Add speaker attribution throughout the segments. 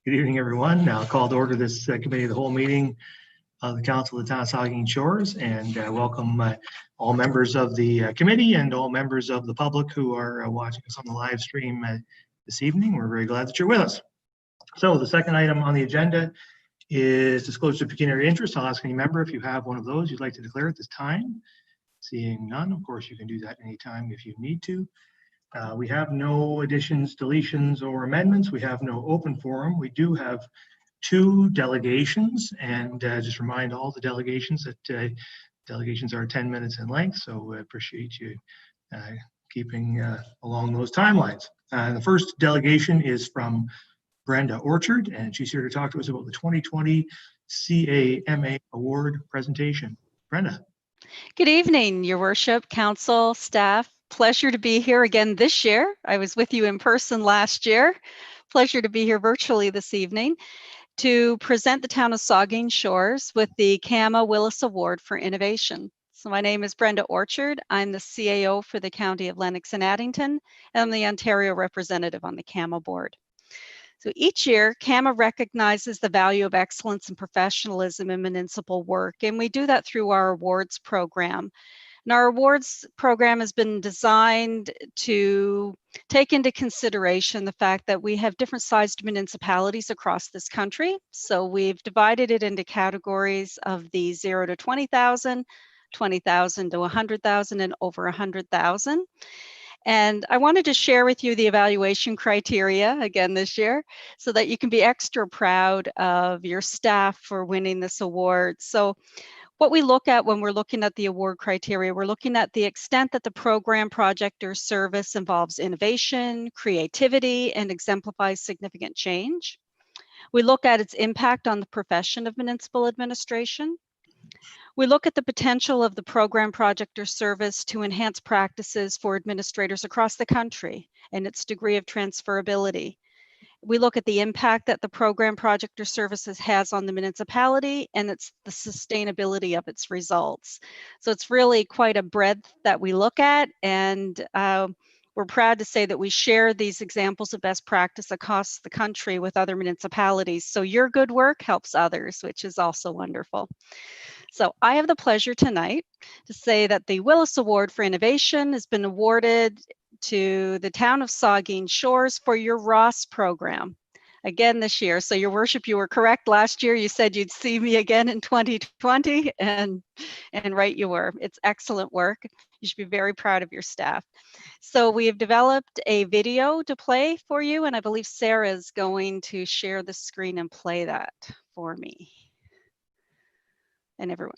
Speaker 1: Good evening, everyone. Now call to order this committee of the whole meeting of the Council of the Town of Saugeen Shores, and welcome all members of the committee and all members of the public who are watching us on the live stream this evening. We're very glad that you're with us. So the second item on the agenda is disclosure of pecuniary interest. I'll ask any member if you have one of those you'd like to declare at this time. Seeing none, of course, you can do that anytime if you need to. We have no additions, deletions, or amendments. We have no open forum. We do have two delegations, and just remind all the delegations that delegations are 10 minutes in length, so I appreciate you keeping along those timelines. The first delegation is from Brenda Orchard, and she's here to talk to us about the 2020 CAMA Award presentation. Brenda.
Speaker 2: Good evening, Your Worship, Council, staff. Pleasure to be here again this year. I was with you in person last year. Pleasure to be here virtually this evening to present the town of Saugeen Shores with the CAMA Willis Award for Innovation. So my name is Brenda Orchard. I'm the CAO for the County of Lennox and Addington, and I'm the Ontario representative on the CAMA board. So each year, CAMA recognizes the value of excellence and professionalism in municipal work, and we do that through our awards program. And our awards program has been designed to take into consideration the fact that we have different sized municipalities across this country. So we've divided it into categories of the 0 to 20,000, 20,000 to 100,000, and over 100,000. And I wanted to share with you the evaluation criteria again this year so that you can be extra proud of your staff for winning this award. So what we look at when we're looking at the award criteria, we're looking at the extent that the program, project, or service involves innovation, creativity, and exemplifies significant change. We look at its impact on the profession of municipal administration. We look at the potential of the program, project, or service to enhance practices for administrators across the country and its degree of transferability. We look at the impact that the program, project, or services has on the municipality and the sustainability of its results. So it's really quite a breadth that we look at, and we're proud to say that we share these examples of best practice across the country with other municipalities. So your good work helps others, which is also wonderful. So I have the pleasure tonight to say that the Willis Award for Innovation has been awarded to the town of Saugeen Shores for your Ross program again this year. So Your Worship, you were correct last year. You said you'd see me again in 2020, and right you were. It's excellent work. You should be very proud of your staff. So we have developed a video to play for you, and I believe Sarah is going to share the screen and play that for me and everyone.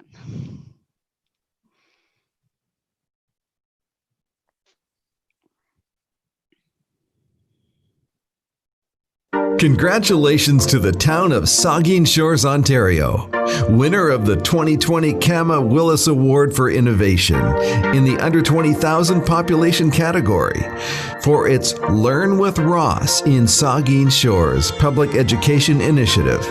Speaker 3: Congratulations to the town of Saugeen Shores, Ontario, winner of the 2020 CAMA Willis Award for Innovation in the under 20,000 population category for its Learn with Ross in Saugeen Shores public education initiative.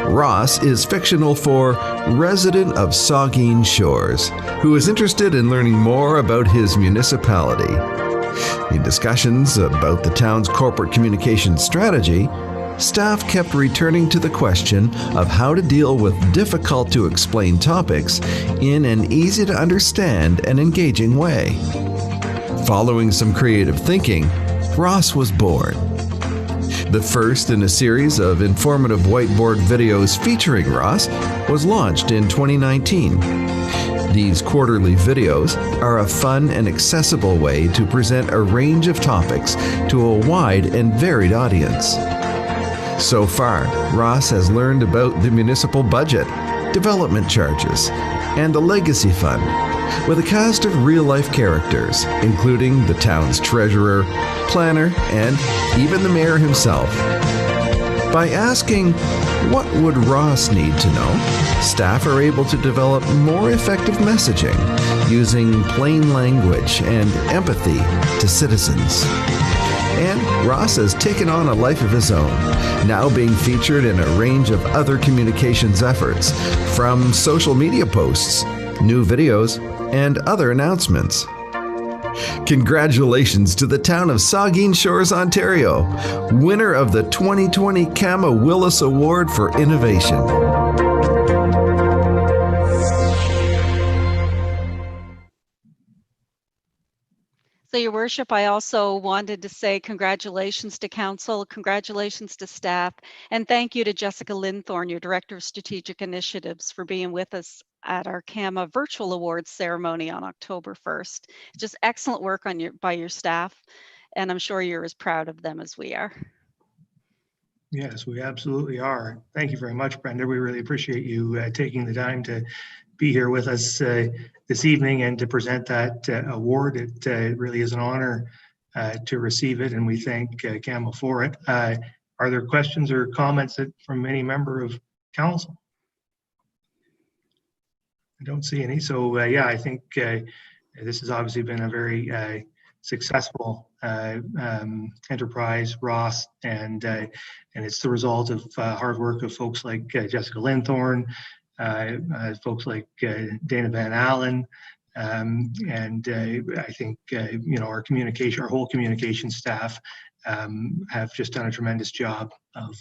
Speaker 3: Ross is fictional for resident of Saugeen Shores, who is interested in learning more about his municipality. In discussions about the town's corporate communication strategy, staff kept returning to the question of how to deal with difficult to explain topics in an easy to understand and engaging way. Following some creative thinking, Ross was born. The first in a series of informative whiteboard videos featuring Ross was launched in 2019. These quarterly videos are a fun and accessible way to present a range of topics to a wide and varied audience. So far, Ross has learned about the municipal budget, development charges, and the legacy fund, with a cast of real-life characters, including the town's treasurer, planner, and even the mayor himself. By asking, what would Ross need to know? Staff are able to develop more effective messaging using plain language and empathy to citizens. And Ross has taken on a life of his own, now being featured in a range of other communications efforts, from social media posts, new videos, and other announcements. Congratulations to the town of Saugeen Shores, Ontario, winner of the 2020 Kama Willis Award for Innovation.
Speaker 2: So, Your Worship, I also wanted to say congratulations to Council, congratulations to staff, and thank you to Jessica Linthorne, your Director of Strategic Initiatives, for being with us at our CAMA Virtual Awards ceremony on October 1st. Just excellent work by your staff, and I'm sure you're as proud of them as we are.
Speaker 1: Yes, we absolutely are. Thank you very much, Brenda. We really appreciate you taking the time to be here with us this evening and to present that award. It really is an honor to receive it, and we thank CAMA for it. Are there questions or comments from any member of council? I don't see any. So yeah, I think this has obviously been a very successful enterprise, Ross, and it's the result of hard work of folks like Jessica Linthorne, folks like Dana Van Allen, and I think our whole communication staff have just done a tremendous job of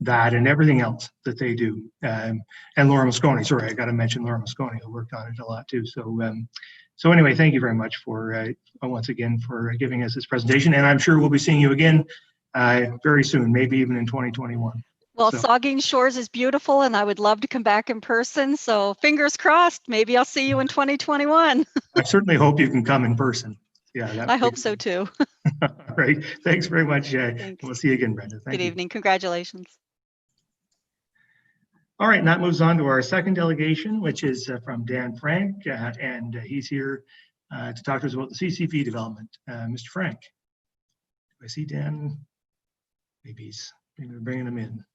Speaker 1: that and everything else that they do. And Laura Mosconi, sorry, I got to mention Laura Mosconi, who worked on it a lot too. So anyway, thank you very much for once again for giving us this presentation, and I'm sure we'll be seeing you again very soon, maybe even in 2021.
Speaker 2: Well, Saugeen Shores is beautiful, and I would love to come back in person. So fingers crossed, maybe I'll see you in 2021.
Speaker 1: I certainly hope you can come in person. Yeah,
Speaker 2: I hope so too.
Speaker 1: All right. Thanks very much. We'll see you again, Brenda. Thank you.
Speaker 2: Good evening. Congratulations.
Speaker 1: All right, and that moves on to our second delegation, which is from Dan Frank, and he's here to talk to us about the CCP development. Mr. Frank, do I see Dan? Maybe we're bringing him in.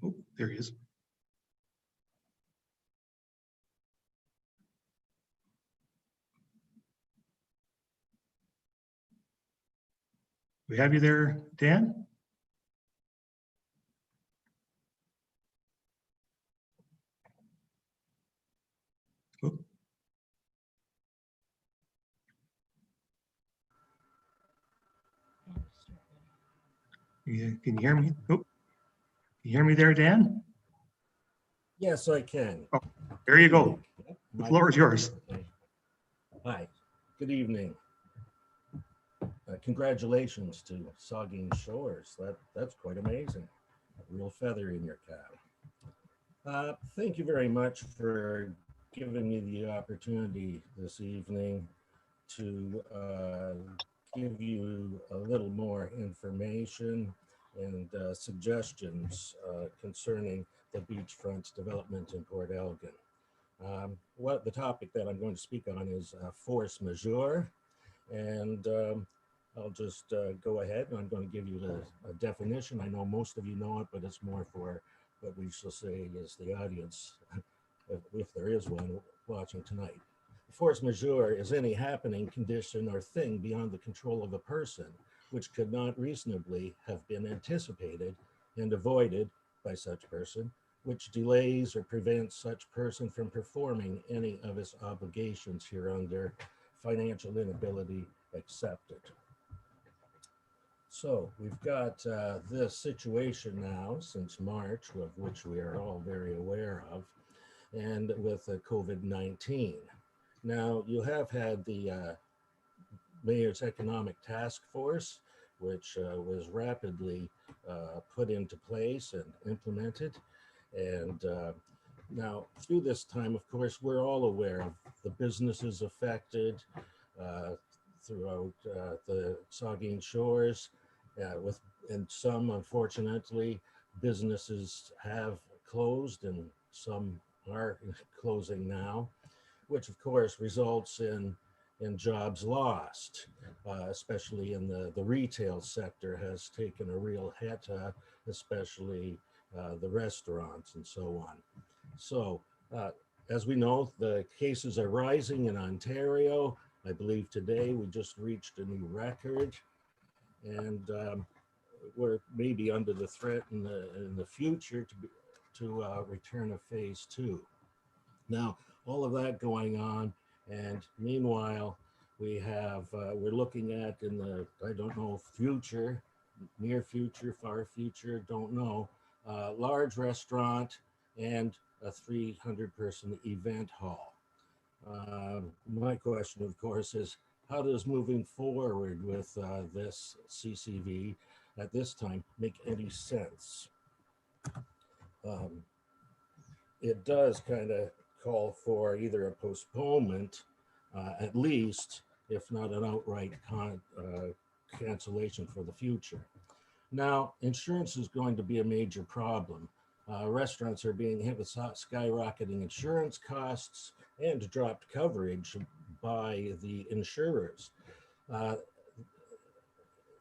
Speaker 1: Oh, there he is. We have you there, Dan? Oh. Yeah, can you hear me? Oh. Can you hear me there, Dan?
Speaker 4: Yes, I can.
Speaker 1: Oh, there you go. The floor is yours.
Speaker 4: Hi, good evening. Congratulations to Saugeen Shores. That's quite amazing. A real feather in your cap. Thank you very much for giving me the opportunity this evening to give you a little more information and suggestions concerning the beachfront development in Port Elgin. The topic that I'm going to speak on is force majeure, and I'll just go ahead and I'm going to give you a definition. I know most of you know it, but it's more for what we shall say is the audience, if there is one watching tonight. Force majeure is any happening, condition, or thing beyond the control of a person, which could not reasonably have been anticipated and avoided by such person, which delays or prevents such person from performing any of his obligations hereunder, financial inability accepted. So we've got this situation now since March, of which we are all very aware of, and with COVID-19. Now, you have had the Mayor's Economic Task Force, which was rapidly put into place and implemented. And now, through this time, of course, we're all aware of the businesses affected throughout the Saugeen Shores, and some, unfortunately, businesses have closed and some are closing now, which of course results in jobs lost, especially in the retail sector has taken a real hit, especially the restaurants and so on. So as we know, the cases are rising in Ontario. I believe today we just reached a new record, and we're maybe under the threat in the future to return a phase 2. Now, all of that going on, and meanwhile, we have we're looking at in the, I don't know, future, near future, far future, don't know, large restaurant and a 300-person event hall. My question, of course, is how does moving forward with this CCV at this time make any sense? It does kind of call for either a postponement, at least, if not an outright cancellation for the future. Now, insurance is going to be a major problem. Restaurants are being hit with skyrocketing insurance costs and dropped coverage by the insurers.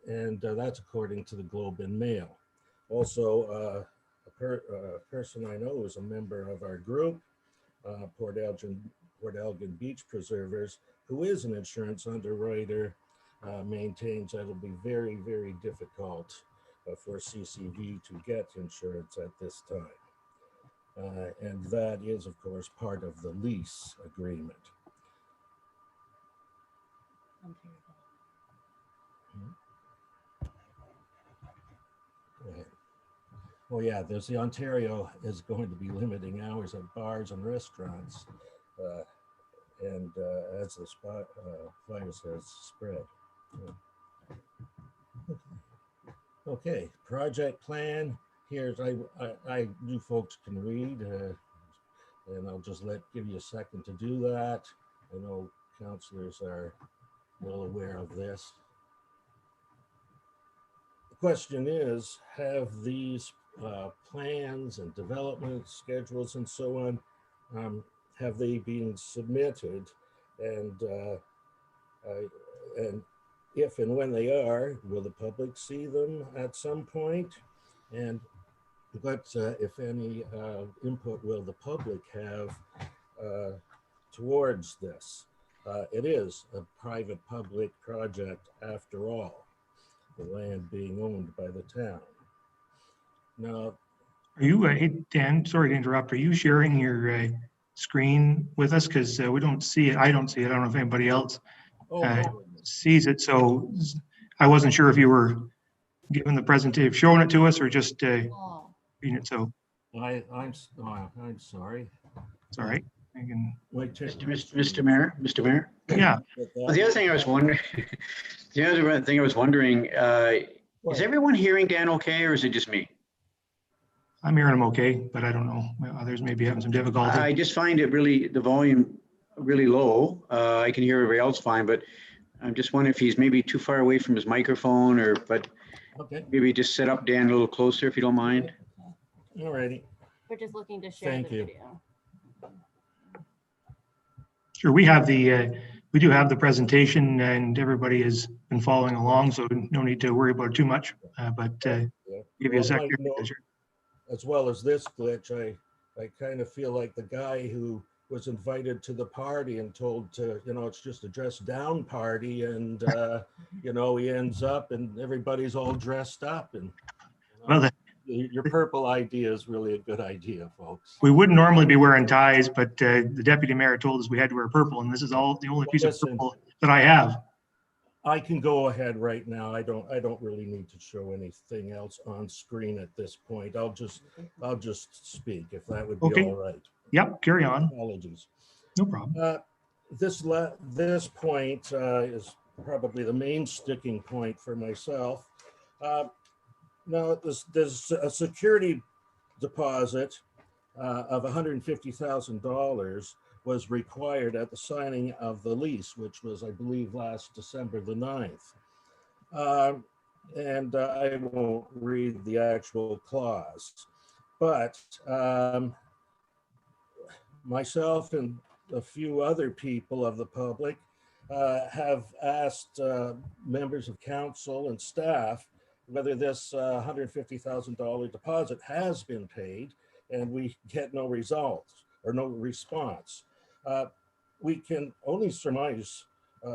Speaker 4: And that's according to the Globe and Mail. Also, a person I know is a member of our group, Port Elgin Beach Preservers, who is an insurance underwriter, maintains that it'll be very, very difficult for CCV to get insurance at this time. And that is, of course, part of the lease agreement. Go ahead. Oh yeah, there's the Ontario is going to be limiting hours at bars and restaurants, and as the virus has spread. Okay, project plan. Here's I you folks can read, and I'll just give you a second to do that. I know councillors are well aware of this. The question is, have these plans and development schedules and so on, have they been submitted, and if and when they are, will the public see them at some point? And what, if any, input will the public have towards this? It is a private-public project after all, the land being owned by the town. Now,
Speaker 1: Are you, hey, Dan, sorry to interrupt. Are you sharing your screen with us? Because we don't see it. I don't see it. I don't know if anybody else sees it. So I wasn't sure if you were giving the presentation, showing it to us, or just reading it. So
Speaker 4: I'm sorry.
Speaker 1: It's all right. I can.
Speaker 5: Mr. Mayor.
Speaker 1: Yeah.
Speaker 5: Well, the other thing I was wondering, is everyone hearing Dan okay, or is it just me?
Speaker 1: I'm hearing him okay, but I don't know. Others may be having some difficulty.
Speaker 5: I just find it really, the volume really low. I can hear everybody else fine, but I'm just wondering if he's maybe too far away from his microphone, or, but
Speaker 4: Okay.
Speaker 5: maybe just set up Dan a little closer if you don't mind.
Speaker 4: All righty.
Speaker 6: We're just looking to share the video.
Speaker 1: Sure, we have the we do have the presentation, and everybody has been following along, so no need to worry about it too much. But give you a second.
Speaker 4: As well as this glitch, I kind of feel like the guy who was invited to the party and told to, it's just a dress down party, and he ends up and everybody's all dressed up, and
Speaker 1: well,
Speaker 4: your purple idea is really a good idea, folks.
Speaker 1: We wouldn't normally be wearing ties, but the deputy mayor told us we had to wear purple, and this is all the only piece of purple that I have.
Speaker 4: I can go ahead right now. I don't really need to show anything else on screen at this point. I'll just speak, if that would be all right.
Speaker 1: Yep, carry on.
Speaker 4: Apologies.
Speaker 1: No problem.
Speaker 4: This point is probably the main sticking point for myself. Now, there's a security deposit of $150,000 was required at the signing of the lease, which was, I believe, last December the 9th. And I won't read the actual clause, but myself and a few other people of the public have asked members of council and staff whether this $150,000 deposit has been paid, and we get no results or no response. We can only surmise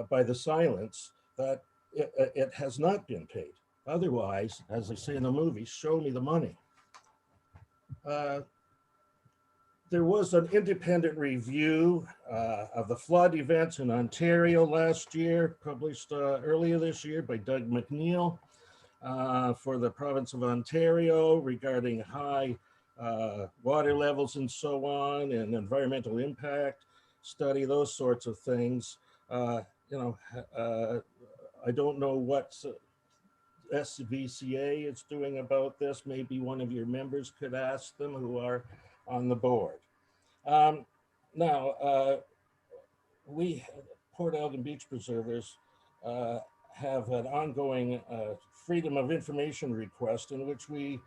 Speaker 4: by the silence that it has not been paid. Otherwise, as they say in the movie, show me the money. There was an independent review of the flood events in Ontario last year, published earlier this year by Doug McNeil for the province of Ontario regarding high water levels and so on, and environmental impact study, those sorts of things. I don't know what SVCA is doing about this. Maybe one of your members could ask them who are on the board. Now, we, Port Elgin Beach Preservers, have an ongoing Freedom of Information request in which we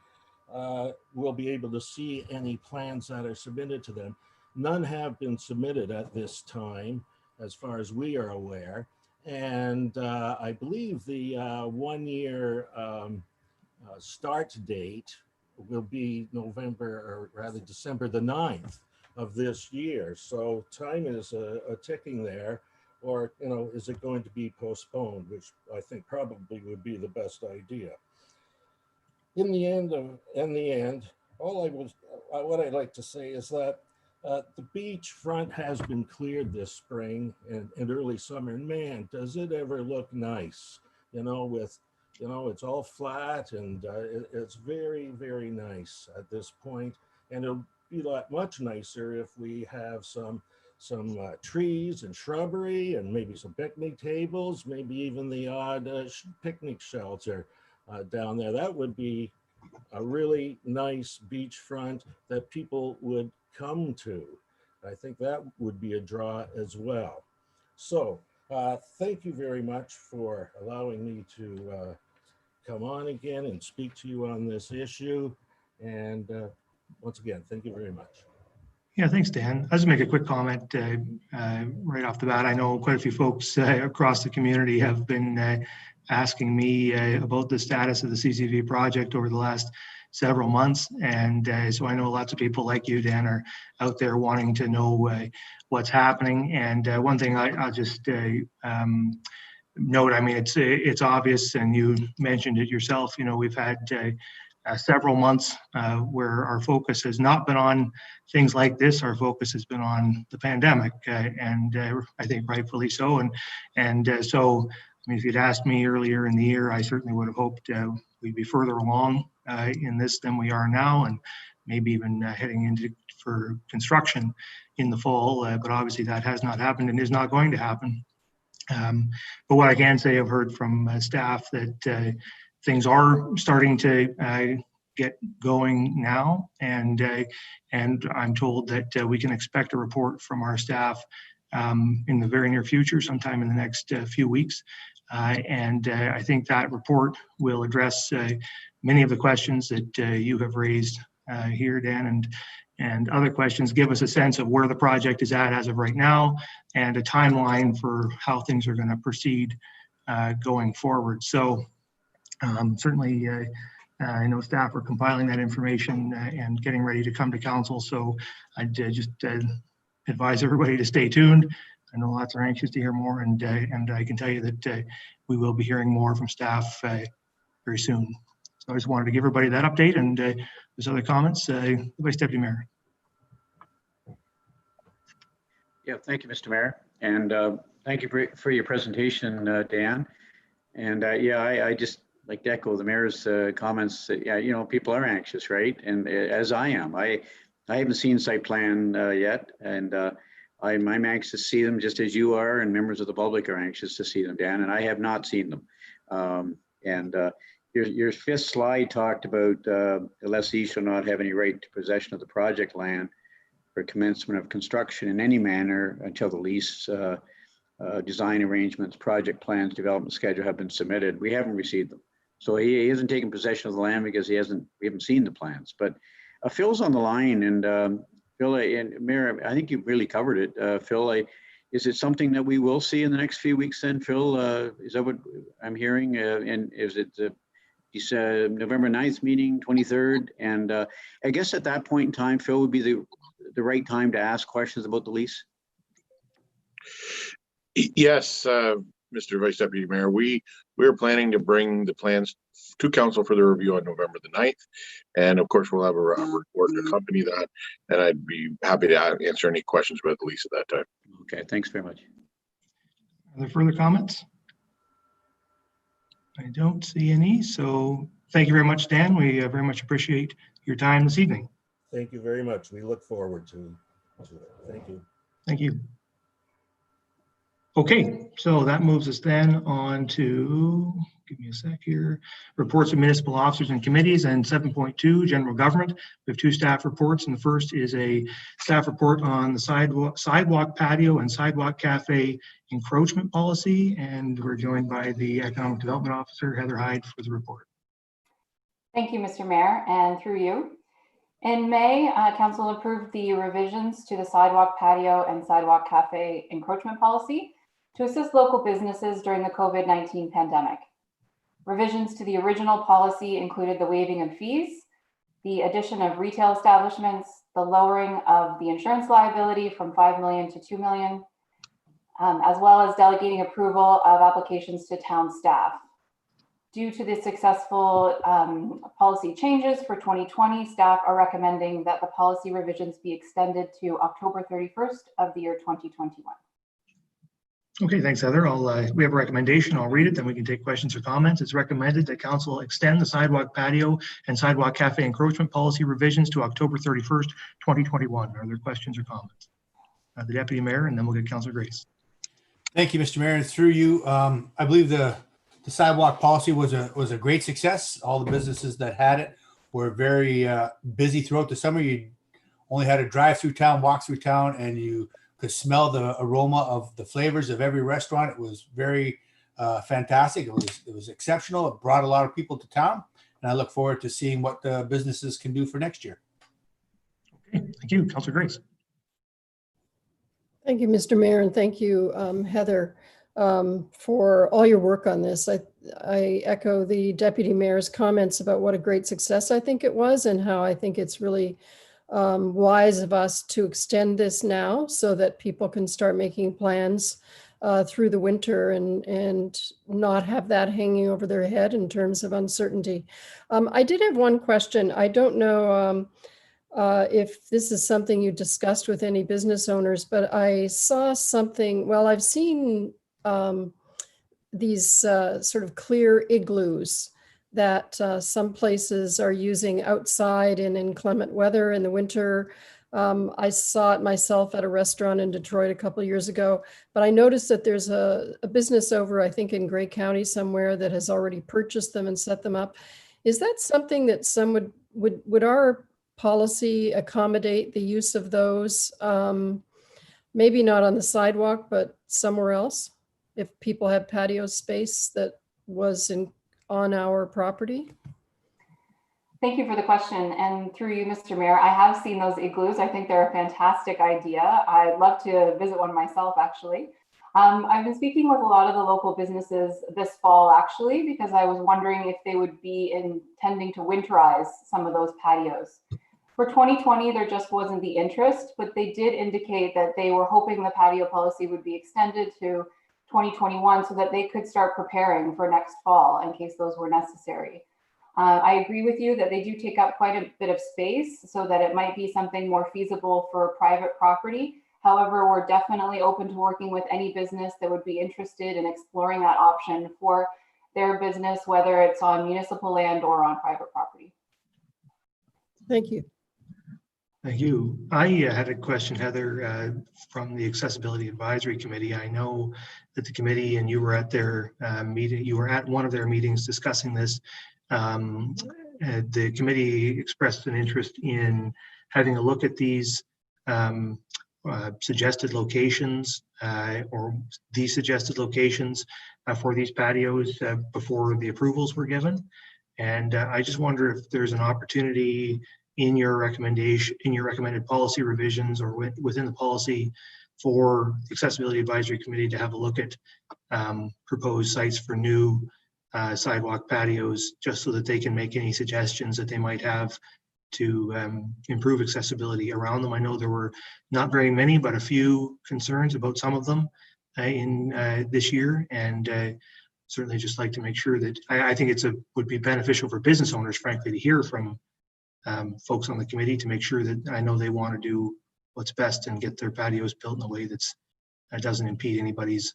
Speaker 4: will be able to see any plans that are submitted to them. None have been submitted at this time, as far as we are aware. And I believe the 1 year start date will be December the 9th of this year. So time is a ticking there, or, is it going to be postponed, which I think probably would be the best idea. In the end, what I'd like to say is that the beach front has been cleared this spring and early summer, and man, does it ever look nice, it's all flat, and it's very, very nice at this point. And it'll be much nicer if we have some trees and shrubbery, and maybe some picnic tables, maybe even the odd picnic shelter down there. That would be a really nice beachfront that people would come to. I think that would be a draw as well. So thank you very much for allowing me to come on again and speak to you on this issue. And once again, thank you very much.
Speaker 1: Yeah, thanks, Dan. I'll just make a quick comment right off the bat. I know quite a few folks across the community have been asking me about the status of the CCV project over the last several months. And so I know lots of people like you, Dan, are out there wanting to know what's happening. And one thing I'll just note, I mean, it's obvious, and you mentioned it yourself, we've had several months where our focus has not been on things like this. Our focus has been on the pandemic, and I think rightfully so. And so, I mean, if you'd asked me earlier in the year, I certainly would have hoped we'd be further along in this than we are now, and maybe even heading into for construction in the fall. But obviously that has not happened and is not going to happen. But what I can say, I've heard from staff that things are starting to get going now, and I'm told that we can expect a report from our staff in the very near future, sometime in the next few weeks. And I think that report will address many of the questions that you have raised here, Dan, and other questions, give us a sense of where the project is at as of right now, and a timeline for how things are going to proceed going forward. So certainly, I know staff are compiling that information and getting ready to come to council. So I'd just advise everybody to stay tuned. I know lots are anxious to hear more, and I can tell you that we will be hearing more from staff very soon. So I just wanted to give everybody that update, and there's other comments. Vice Deputy Mayor.
Speaker 5: Yeah, thank you, Mr. Mayor, and thank you for your presentation, Dan. And yeah, I just like to echo the mayor's comments that, yeah, people are anxious, right? And as I am, I haven't seen site plan yet, and I'm anxious to see them, just as you are, and members of the public are anxious to see them, Dan, and I have not seen them. Your fifth slide talked about the lessee shall not have any right to possession of the project land for commencement of construction in any manner until the lease, design arrangements, project plans, development schedule have been submitted. We haven't received them. So he hasn't taken possession of the land because we haven't seen the plans. But Phil's on the line, and Phil and Mayor, I think you really covered it. Phil, is it something that we will see in the next few weeks then, Phil? Is that what I'm hearing? And is it he said November 9th meeting, 23rd? And I guess at that point in time, Phil, would be the right time to ask questions about the lease?
Speaker 7: Yes, Mr. Vice Deputy Mayor, we're planning to bring the plans to council for the review on November the 9th. And of course, we'll have a report to accompany that. And I'd be happy to answer any questions about the lease at that time.
Speaker 5: Okay, thanks very much.
Speaker 1: Are there further comments? I don't see any. So thank you very much, Dan. We very much appreciate your time this evening.
Speaker 4: Thank you very much. We look forward to it. Thank you.
Speaker 1: Thank you. Okay, so that moves us then on to, give me a sec here, reports of municipal officers and committees, and 7.2, general government. We have two staff reports, and the first is a staff report on the sidewalk patio and sidewalk cafe encroachment policy, and we're joined by the economic development officer, Heather Hyde, for the report.
Speaker 6: Thank you, Mr. Mayor, and through you. In May, Council approved the revisions to the sidewalk patio and sidewalk cafe encroachment policy to assist local businesses during the COVID-19 pandemic. Revisions to the original policy included the waiving of fees, the addition of retail establishments, the lowering of the insurance liability from 5 million to 2 million, as well as delegating approval of applications to town staff. Due to the successful policy changes for 2020, staff are recommending that the policy revisions be extended to October 31st of the year 2021.
Speaker 1: Okay, thanks, Heather. We have a recommendation. I'll read it, then we can take questions or comments. It's recommended that council extend the sidewalk patio and sidewalk cafe encroachment policy revisions to October 31st, 2021. Are there questions or comments? The Deputy Mayor, and then we'll get Councillor Grace.
Speaker 8: Thank you, Mr. Mayor. And through you, I believe the sidewalk policy was a great success. All the businesses that had it were very busy throughout the summer. You only had to drive through town, walk through town, and you could smell the aroma of the flavors of every restaurant. It was very fantastic. It was exceptional. It brought a lot of people to town, and I look forward to seeing what the businesses can do for next year.
Speaker 1: Okay, thank you, Councillor Grace.
Speaker 9: Thank you, Mr. Mayor, and thank you, Heather, for all your work on this. I echo the Deputy Mayor's comments about what a great success I think it was, and how I think it's really wise of us to extend this now so that people can start making plans through the winter and not have that hanging over their head in terms of uncertainty. I did have one question. I don't know if this is something you discussed with any business owners, but I saw something, well, I've seen these sort of clear igloos that some places are using outside in inclement weather in the winter. I saw it myself at a restaurant in Detroit a couple of years ago, but I noticed that there's a business over, I think in Grey County somewhere, that has already purchased them and set them up. Is that something that some would our policy accommodate the use of those? Maybe not on the sidewalk, but somewhere else, if people have patio space that was on our property?
Speaker 6: Thank you for the question. And through you, Mr. Mayor, I have seen those igloos. I think they're a fantastic idea. I'd love to visit one myself, actually. I've been speaking with a lot of the local businesses this fall, actually, because I was wondering if they would be intending to winterize some of those patios. For 2020, there just wasn't the interest, but they did indicate that they were hoping the patio policy would be extended to 2021 so that they could start preparing for next fall in case those were necessary. I agree with you that they do take up quite a bit of space, so that it might be something more feasible for private property. However, we're definitely open to working with any business that would be interested in exploring that option for their business, whether it's on municipal land or on private property.
Speaker 9: Thank you.
Speaker 1: Thank you. I had a question, Heather, from the Accessibility Advisory Committee. I know that the committee, and you were at their meeting, you were at one of their meetings discussing this. The committee expressed an interest in having a look at these suggested locations or the suggested locations for these patios before the approvals were given. And I just wonder if there's an opportunity in your recommendation, in your recommended policy revisions, or within the policy for the Accessibility Advisory Committee to have a look at proposed sites for new sidewalk patios, just so that they can make any suggestions that they might have to improve accessibility around them. I know there were not very many, but a few concerns about some of them in this year, and certainly just like to make sure that, I think would be beneficial for business owners, frankly, to hear from folks on the committee to make sure that I know they want to do what's best and get their patios built in a way that doesn't impede anybody's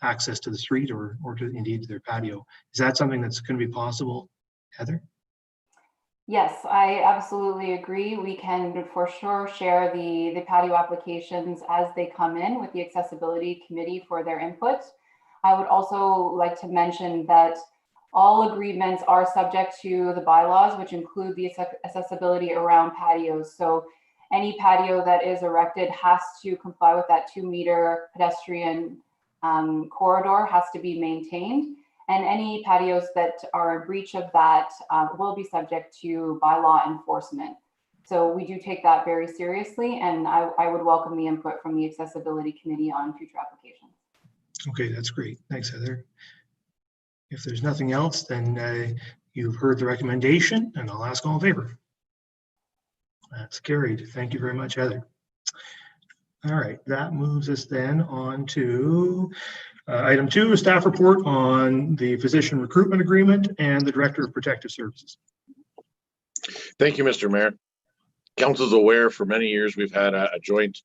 Speaker 1: access to the street or to indeed to their patio. Is that something that's going to be possible, Heather?
Speaker 6: Yes, I absolutely agree. We can for sure share the patio applications as they come in with the accessibility committee for their input. I would also like to mention that all agreements are subject to the bylaws, which include the accessibility around patios. So any patio that is erected has to comply with that 2-meter pedestrian corridor, has to be maintained. And any patios that are in breach of that will be subject to bylaw enforcement. So we do take that very seriously, and I would welcome the input from the Accessibility Committee on future applications.
Speaker 1: Okay, that's great. Thanks, Heather. If there's nothing else, then you've heard the recommendation, and I'll ask all in favor. That's carried. Thank you very much, Heather. All right, that moves us then on to item 2, a staff report on the physician recruitment agreement and the Director of Protective Services.
Speaker 7: Thank you, Mr. Mayor. Council's aware for many years we've had a joint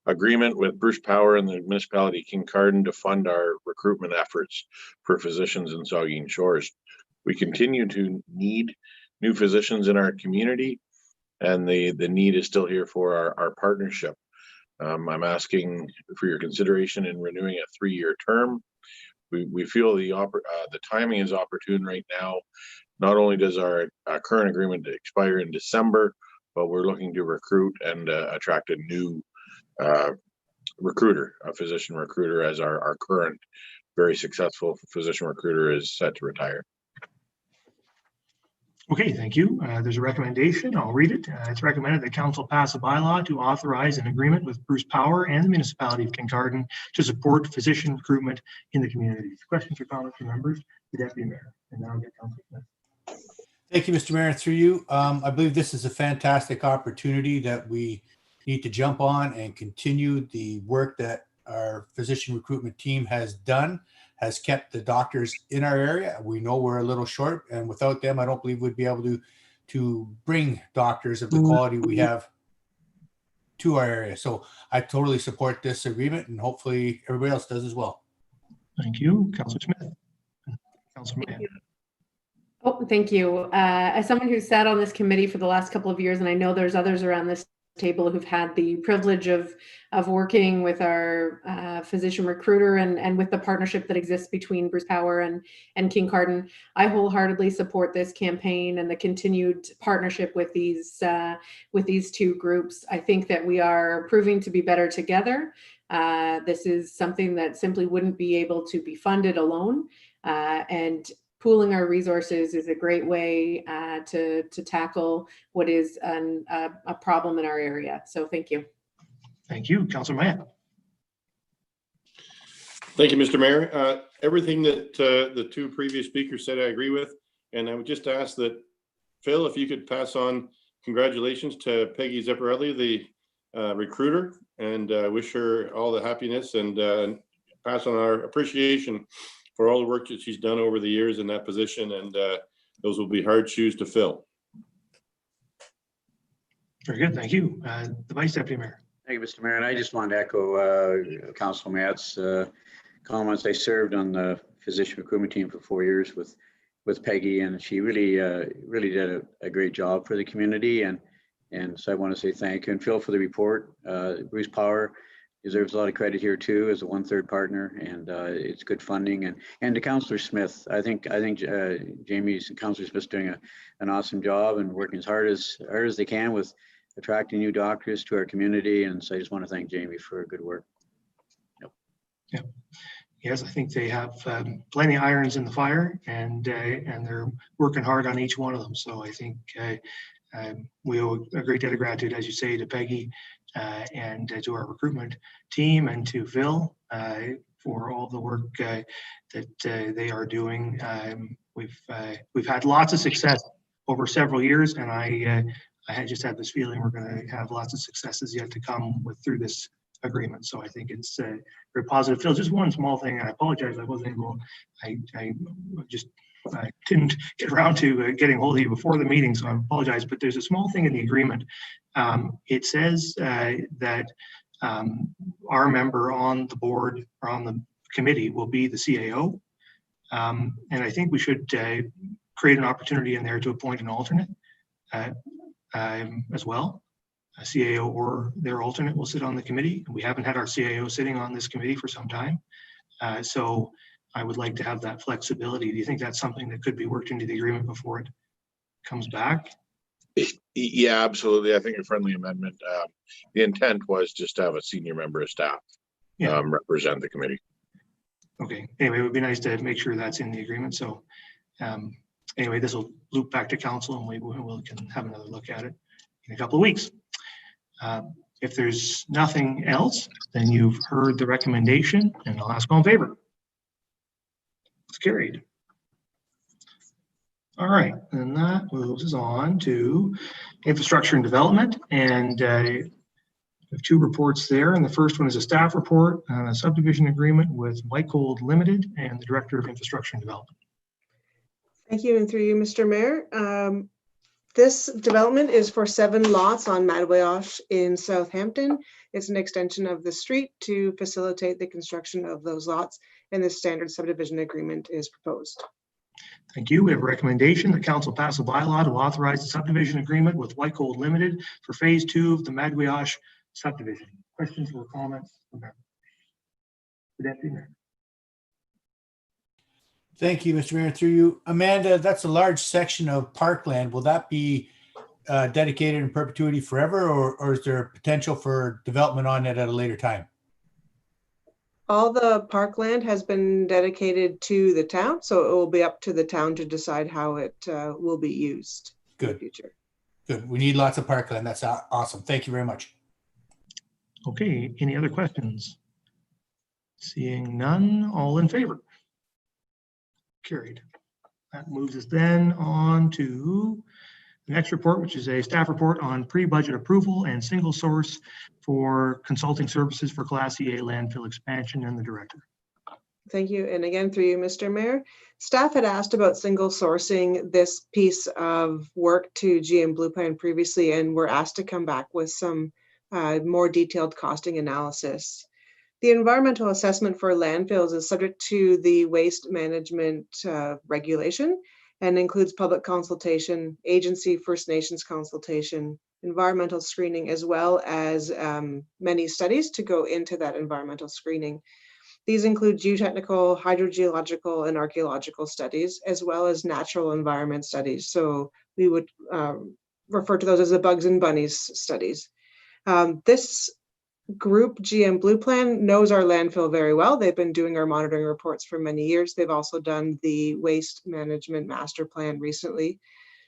Speaker 7: agreement with Bruce Power and the municipality of Kincardine to fund our recruitment efforts for physicians in Saugeen Shores. We continue to need new physicians in our community, and the need is still here for our partnership. I'm asking for your consideration in renewing a 3-year term. We feel the timing is opportune right now. Not only does our current agreement expire in December, but we're looking to recruit and attract a new recruiter, a physician recruiter, as our current very successful physician recruiter is set to retire.
Speaker 1: Okay, thank you. There's a recommendation. I'll read it. It's recommended that council pass a bylaw to authorize an agreement with Bruce Power and the municipality of Kincardine to support physician recruitment in the community. Questions or comments from members? The Deputy Mayor, and now I'll get Councilor Smith.
Speaker 8: Thank you, Mr. Mayor. Through you, I believe this is a fantastic opportunity that we need to jump on and continue the work that our physician recruitment team has done, has kept the doctors in our area. We know we're a little short, and without them, I don't believe we'd be able to bring doctors of the quality we have to our area. So I totally support this agreement, and hopefully everybody else does as well.
Speaker 1: Thank you, Councilor Smith. Councilor Mann.
Speaker 10: Oh, thank you. As someone who's sat on this committee for the last couple of years, and I know there's others around this table who've had the privilege of working with our physician recruiter and with the partnership that exists between Bruce Power and Kincardine, I wholeheartedly support this campaign and the continued partnership with these two groups. I think that we are proving to be better together. This is something that simply wouldn't be able to be funded alone, and pooling our resources is a great way to tackle what is a problem in our area. So thank you.
Speaker 1: Thank you, Councilor Mann.
Speaker 11: Thank you, Mr. Mayor. Everything that the two previous speakers said, I agree with. And I would just ask that, Phil, if you could pass on congratulations to Peggy Zepparelli, the recruiter, and wish her all the happiness and pass on our appreciation for all the work that she's done over the years in that position, and those will be hard shoes to fill.
Speaker 1: Very good, thank you. The Vice Deputy Mayor.
Speaker 5: Thank you, Mr. Mayor. And I just wanted to echo Councilor Matt's comments. I served on the physician recruitment team for 4 years with Peggy, and she really did a great job for the community. And so I want to say thank you. And Phil, for the report. Bruce Power deserves a lot of credit here too, as a 1/3 partner, and it's good funding. And to Councilor Smith, I think Jamie's and Councilor Smith's doing an awesome job and working as hard as they can with attracting new doctors to our community. And so I just want to thank Jamie for good work. Yep.
Speaker 1: Yeah. Yes, I think they have plenty of irons in the fire, and they're working hard on each one of them. So I think we owe a great debt of gratitude, as you say, to Peggy and to our recruitment team, and to Phil for all the work that they are doing. We've had lots of success over several years, and I just had this feeling we're going to have lots of successes yet to come through this agreement. So I think it's very positive. Phil, just one small thing. I apologize. I wasn't able, I didn't get around to getting hold of you before the meeting, so I apologize. But there's a small thing in the agreement. It says that our member on the board or on the committee will be the CAO. And I think we should create an opportunity in there to appoint an alternate as well. A CAO or their alternate will sit on the committee. We haven't had our CAO sitting on this committee for some time. So I would like to have that flexibility. Do you think that's something that could be worked into the agreement before it comes back?
Speaker 7: Yeah, absolutely. I think a friendly amendment. The intent was just to have a senior member of staff represent the committee.
Speaker 1: Okay. Anyway, it would be nice to make sure that's in the agreement. So anyway, this will loop back to council and we can have another look at it in a couple of weeks. If there's nothing else, then you've heard the recommendation and I'll ask all in favor. It's carried. All right, and that moves us on to infrastructure and development. And we have two reports there. And the first one is a staff report on a subdivision agreement with White Gold Limited and the Director of Infrastructure and Development.
Speaker 12: Thank you, and through you, Mr. Mayor. This development is for 7 lots on Madwayosh in Southampton. It's an extension of the street to facilitate the construction of those lots, and the standard subdivision agreement is proposed.
Speaker 1: Thank you. We have a recommendation that council pass a bylaw to authorize the subdivision agreement with White Gold Limited for phase 2 of the Madwayosh subdivision. Questions or comments? The Deputy Mayor.
Speaker 8: Thank you, Mr. Mayor. Through you, Amanda, that's a large section of parkland. Will that be dedicated in perpetuity forever, or is there potential for development on it at a later time?
Speaker 12: All the parkland has been dedicated to the town, so it will be up to the town to decide how it will be used.
Speaker 8: Good.
Speaker 12: In the future.
Speaker 8: Good. We need lots of parkland. That's awesome. Thank you very much.
Speaker 1: Okay. Any other questions? Seeing none, all in favor? Carried. That moves us then on to the next report, which is a staff report on pre-budget approval and single source for consulting services for Class EA landfill expansion, and the director.
Speaker 12: Thank you. And again, through you, Mr. Mayor, staff had asked about single sourcing this piece of work to GM Blue Plan previously, and were asked to come back with some more detailed costing analysis. The environmental assessment for landfills is subject to the waste management regulation and includes public consultation, agency First Nations consultation, environmental screening, as well as many studies to go into that environmental screening. These include geotechnical, hydrogeological, and archaeological studies, as well as natural environment studies. So we would refer to those as the bugs and bunnies studies. This group, GM Blue Plan, knows our landfill very well. They've been doing our monitoring reports for many years. They've also done the waste management master plan recently.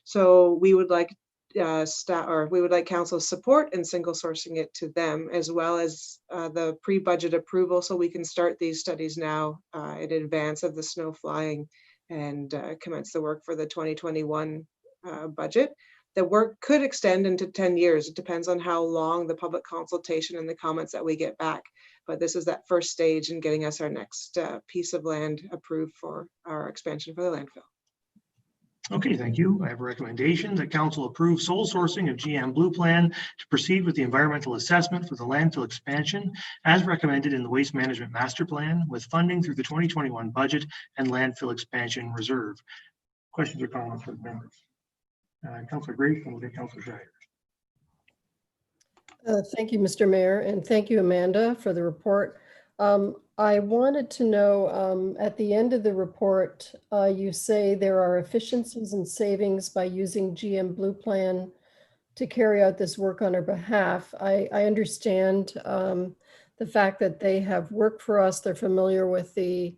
Speaker 12: So we would like council's support in single sourcing it to them, as well as the pre-budget approval, so we can start these studies now in advance of the snow flying and commence the work for the 2021 budget. The work could extend into 10 years. It depends on how long the public consultation and the comments that we get back. But this is that first stage in getting us our next piece of land approved for our expansion for the landfill.
Speaker 1: Okay, thank you. I have a recommendation that council approve sole sourcing of GM Blue Plan to proceed with the environmental assessment for the landfill expansion as recommended in the Waste Management Master Plan with funding through the 2021 budget and landfill expansion reserve. Questions or comments from members? Councillor Grace, and we'll get Councillor Shire.
Speaker 9: Thank you, Mr. Mayor, and thank you, Amanda, for the report. I wanted to know, at the end of the report, you say there are efficiencies and savings by using GM Blue Plan to carry out this work on our behalf. I understand the fact that they have worked for us. They're familiar with the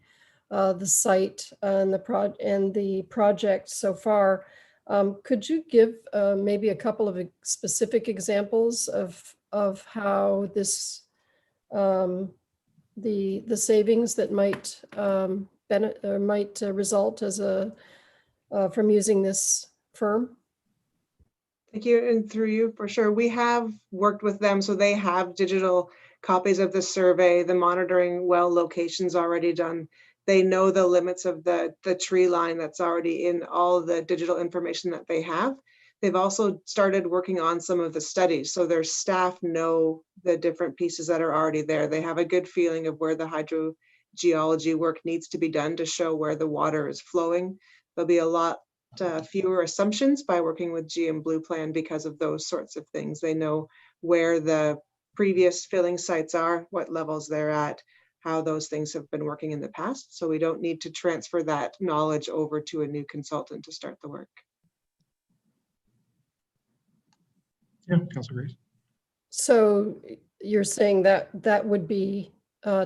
Speaker 9: site and the project so far. Could you give maybe a couple of specific examples of how this the savings that might result as from using this firm?
Speaker 12: Thank you, and through you, for sure. We have worked with them, so they have digital copies of the survey, the monitoring well locations already done. They know the limits of the tree line that's already in all the digital information that they have. They've also started working on some of the studies, so their staff know the different pieces that are already there. They have a good feeling of where the hydrogeology work needs to be done to show where the water is flowing. There'll be a lot fewer assumptions by working with GM Blue Plan because of those sorts of things. They know where the previous filling sites are, what levels they're at, how those things have been working in the past. So we don't need to transfer that knowledge over to a new consultant to start the work.
Speaker 1: Yeah, Councilor Grace.
Speaker 9: So you're saying that that would be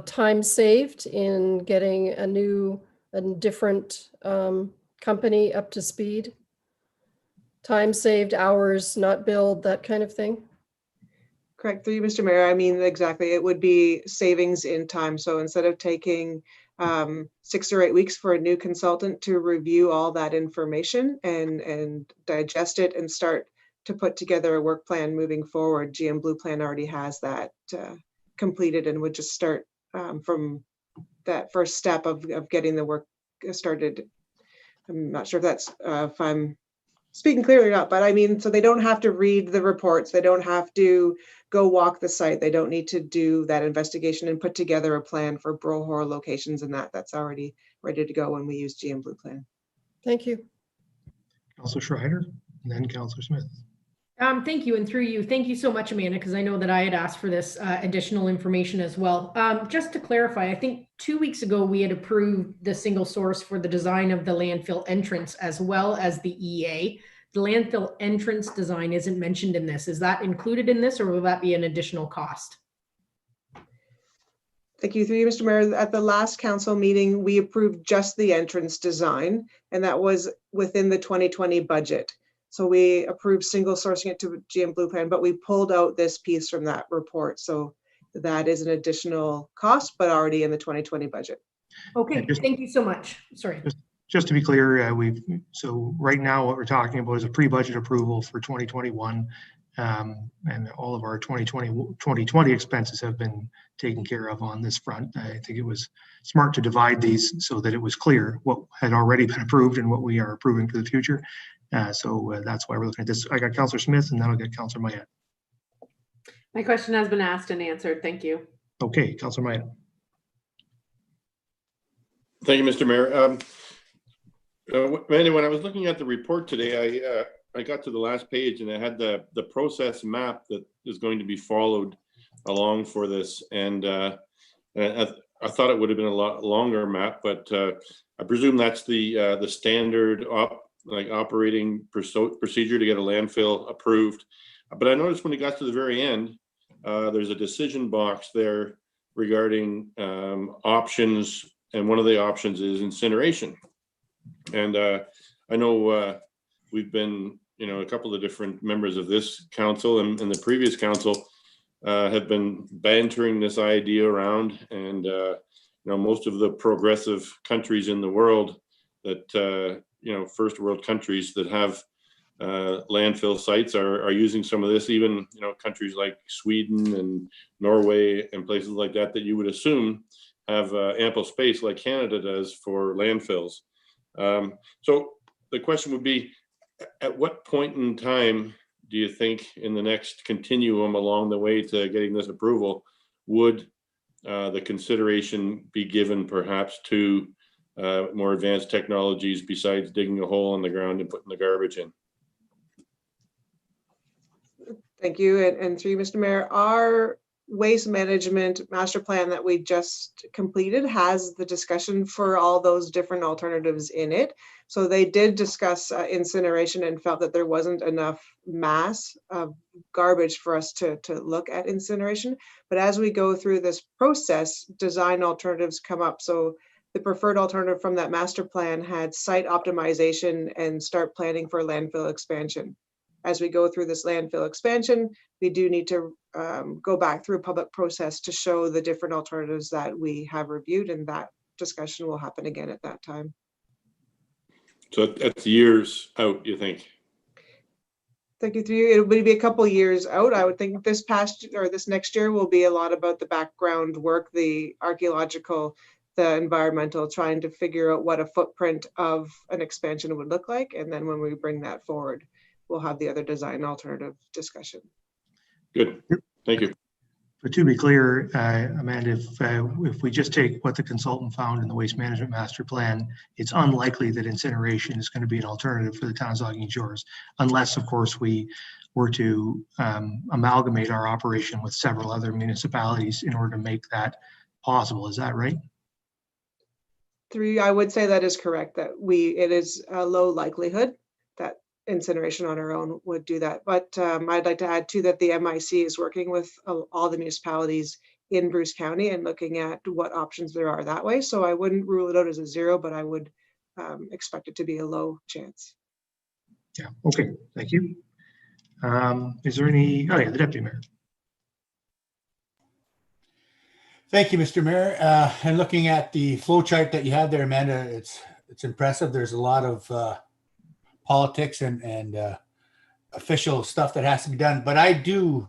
Speaker 9: time saved in getting a different company up to speed? Time saved, hours not billed, that kind of thing?
Speaker 12: Correct. Through you, Mr. Mayor. I mean, exactly. It would be savings in time. So instead of taking 6 or 8 weeks for a new consultant to review all that information and digest it and start to put together a work plan moving forward, GM Blue Plan already has that completed and would just start from that first step of getting the work started. I'm not sure if that's if I'm speaking clearly or not, but I mean, so they don't have to read the reports. They don't have to go walk the site. They don't need to do that investigation and put together a plan for Brohor locations and that's already ready to go when we use GM Blue Plan.
Speaker 9: Thank you.
Speaker 1: Councilor Schreider, and then Councilor Smith.
Speaker 13: Thank you, and through you, thank you so much, Amanda, because I know that I had asked for this additional information as well. Just to clarify, I think 2 weeks ago we had approved the single source for the design of the landfill entrance as well as the EA. The landfill entrance design isn't mentioned in this. Is that included in this, or will that be an additional cost?
Speaker 12: Thank you. Through you, Mr. Mayor. At the last council meeting, we approved just the entrance design, and that was within the 2020 budget. So we approved single sourcing it to GM Blue Plan, but we pulled out this piece from that report. So that is an additional cost, but already in the 2020 budget.
Speaker 13: Okay, thank you so much. Sorry.
Speaker 1: Just to be clear, so right now what we're talking about is a pre-budget approval for 2021, and all of our 2020 expenses have been taken care of on this front. I think it was smart to divide these so that it was clear what had already been approved and what we are approving for the future. So that's why we're looking at this. I got Councilor Smith, and then I'll get Councilor Mayette.
Speaker 10: My question has been asked and answered. Thank you.
Speaker 1: Okay, Councilor Mayette.
Speaker 11: Thank you, Mr. Mayor. Amanda, when I was looking at the report today, I got to the last page and I had the process map that is going to be followed along for this. And I thought it would have been a lot longer map, but I presume that's the standard operating procedure to get a landfill approved. But I noticed when it got to the very end, there's a decision box there regarding options, and one of the options is incineration. And I know we've been, a couple of different members of this council and the previous council have been bantering this idea around, and most of the progressive countries in the world that first world countries that have landfill sites are using some of this. Even countries like Sweden and Norway and places like that you would assume have ample space like Canada does for landfills. So the question would be, at what point in time do you think in the next continuum along the way to getting this approval would the consideration be given perhaps to more advanced technologies besides digging a hole in the ground and putting the garbage in?
Speaker 12: Thank you. And through you, Mr. Mayor, our waste management master plan that we just completed has the discussion for all those different alternatives in it. So they did discuss incineration and felt that there wasn't enough mass of garbage for us to look at incineration. But as we go through this process, design alternatives come up. So the preferred alternative from that master plan had site optimization and start planning for landfill expansion. As we go through this landfill expansion, we do need to go back through a public process to show the different alternatives that we have reviewed, and that discussion will happen again at that time.
Speaker 11: So that's years out, you think?
Speaker 12: Thank you. Through you. It would be a couple years out. I would think this next year will be a lot about the background work, the archaeological, the environmental, trying to figure out what a footprint of an expansion would look like. And then when we bring that forward, we'll have the other design alternative discussion.
Speaker 11: Good. Thank you.
Speaker 1: But to be clear, Amanda, if we just take what the consultant found in the Waste Management Master Plan, it's unlikely that incineration is going to be an alternative for the town of Saugeen Shores, unless, of course, we were to amalgamate our operation with several other municipalities in order to make that possible. Is that right?
Speaker 12: I would say that is correct, that it is a low likelihood that incineration on our own would do that. But I'd like to add too that the MIC is working with all the municipalities in Bruce County and looking at what options there are that way. So I wouldn't rule it out as a zero, but I would expect it to be a low chance.
Speaker 1: Yeah, okay, thank you. Is there any, oh yeah, the Deputy Mayor.
Speaker 8: Thank you, Mr. Mayor. And looking at the flow chart that you had there, Amanda, it's impressive. There's a lot of politics and official stuff that has to be done. But I do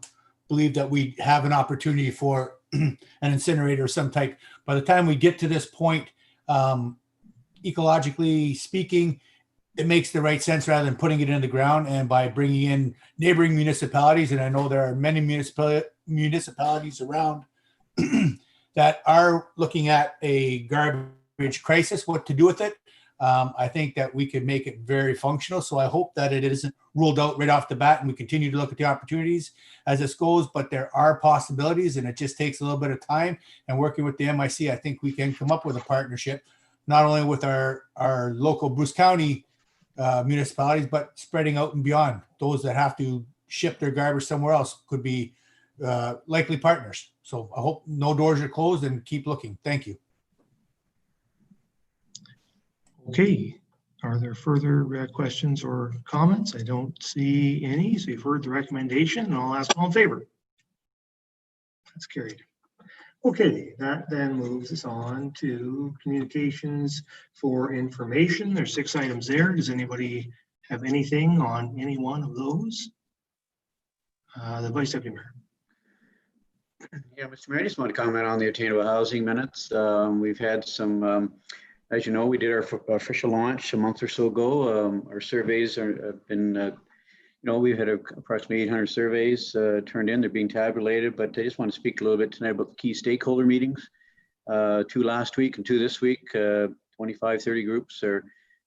Speaker 8: believe that we have an opportunity for an incinerator of some type. By the time we get to this point, ecologically speaking, it makes the right sense rather than putting it in the ground. And by bringing in neighboring municipalities, and I know there are many municipalities around that are looking at a garbage crisis, what to do with it. I think that we could make it very functional. So I hope that it isn't ruled out right off the bat and we continue to look at the opportunities as this goes, but there are possibilities and it just takes a little bit of time. And working with the MIC, I think we can come up with a partnership, not only with our local Bruce County municipalities, but spreading out and beyond. Those that have to ship their garbage somewhere else could be likely partners. So I hope no doors are closed and keep looking. Thank you.
Speaker 1: Okay, are there further questions or comments? I don't see any. So you've heard the recommendation and I'll ask all in favor. That's carried. Okay, that then moves us on to communications for information. There's 6 items there. Does anybody have anything on any one of those? The Vice Deputy Mayor.
Speaker 5: Yeah, Mr. Mayor, I just want to comment on the attainable housing minutes. We've had some, as you know, we did our official launch a month or so ago. Our surveys have been, we've had approximately 800 surveys turned in. They're being tabulated, but I just want to speak a little bit tonight about the key stakeholder meetings. 2 last week and 2 this week. 25, 30 groups are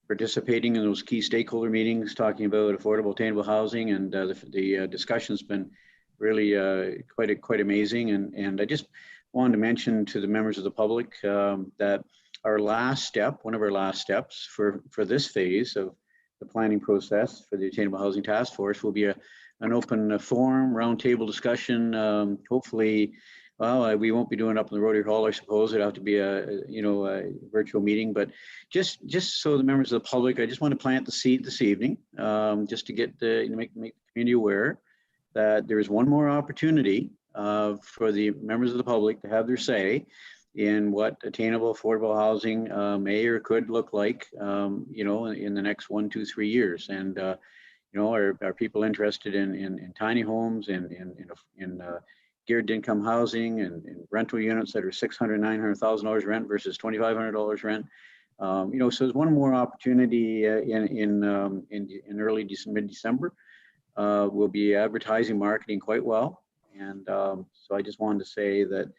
Speaker 5: participating in those key stakeholder meetings, talking about affordable attainable housing, and the discussion's been really quite amazing. And I just wanted to mention to the members of the public that our last step, one of our last steps for this phase of the planning process for the Attainable Housing Task Force will be an open forum, roundtable discussion. Hopefully, well, we won't be doing it up in the Rotary Hall, I suppose. It'll have to be a virtual meeting, but just so the members of the public, I just want to plant the seed this evening, just to get make the community aware that there is one more opportunity for the members of the public to have their say in what attainable affordable housing may or could look like, in the next 1, 2, 3 years. And are people interested in tiny homes and in geared income housing and rental units that are $600,000, $900,000 rent versus $2,500 rent? So there's one more opportunity in early mid-December. We'll be advertising, marketing quite well. And so I just wanted to say that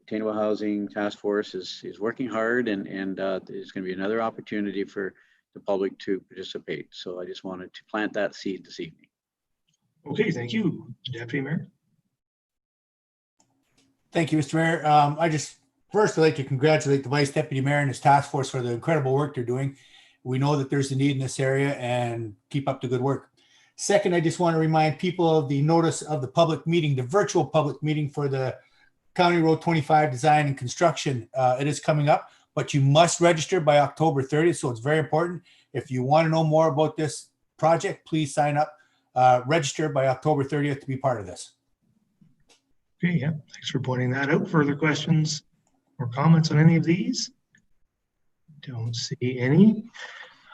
Speaker 5: Attainable Housing Task Force is working hard, and there's going to be another opportunity for the public to participate. So I just wanted to plant that seed this evening.
Speaker 1: Okay, thank you, Deputy Mayor.
Speaker 8: Thank you, Mr. Mayor. I'd like to congratulate the Vice Deputy Mayor and his task force for the incredible work they're doing. We know that there's a need in this area, and keep up the good work. Second, I just want to remind people of the notice of the public meeting, the virtual public meeting for the County Road 25 design and construction. It is coming up, but you must register by October 30th. So it's very important. If you want to know more about this project, please sign up, register by October 30th to be part of this.
Speaker 1: Okay, yeah, thanks for pointing that out. Further questions or comments on any of these? Don't see any.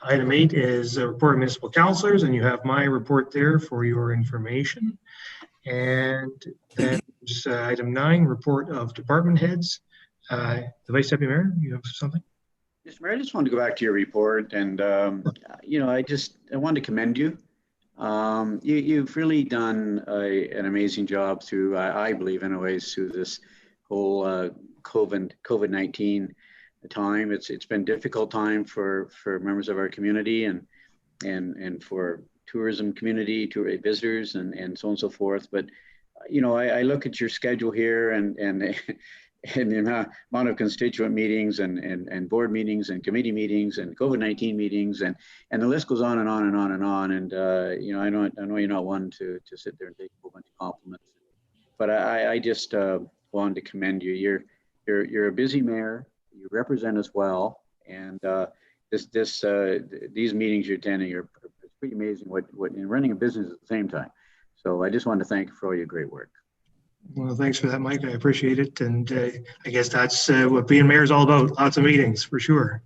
Speaker 1: Item 8 is a report of municipal councilors, and you have my report there for your information. And then item 9, report of department heads. The Vice Deputy Mayor, you have something?
Speaker 5: Mr. Mayor, I just wanted to go back to your report, and I wanted to commend you. You've really done an amazing job through, I believe, anyways, through this whole COVID-19 time. It's been a difficult time for members of our community and for tourism community, tour visitors, and so on and so forth. But I look at your schedule here and the amount of constituent meetings and board meetings and committee meetings and COVID-19 meetings and the list goes on and on and on and on. And I know you're not one to sit there and take a whole bunch of compliments, but I just wanted to commend you. You're a busy mayor. You represent us well, and these meetings you're attending are pretty amazing. What in running a business at the same time. So I just wanted to thank you for all your great work.
Speaker 1: Well, thanks for that, Mike. I appreciate it. And I guess that's what being mayor is all about. Lots of meetings for sure.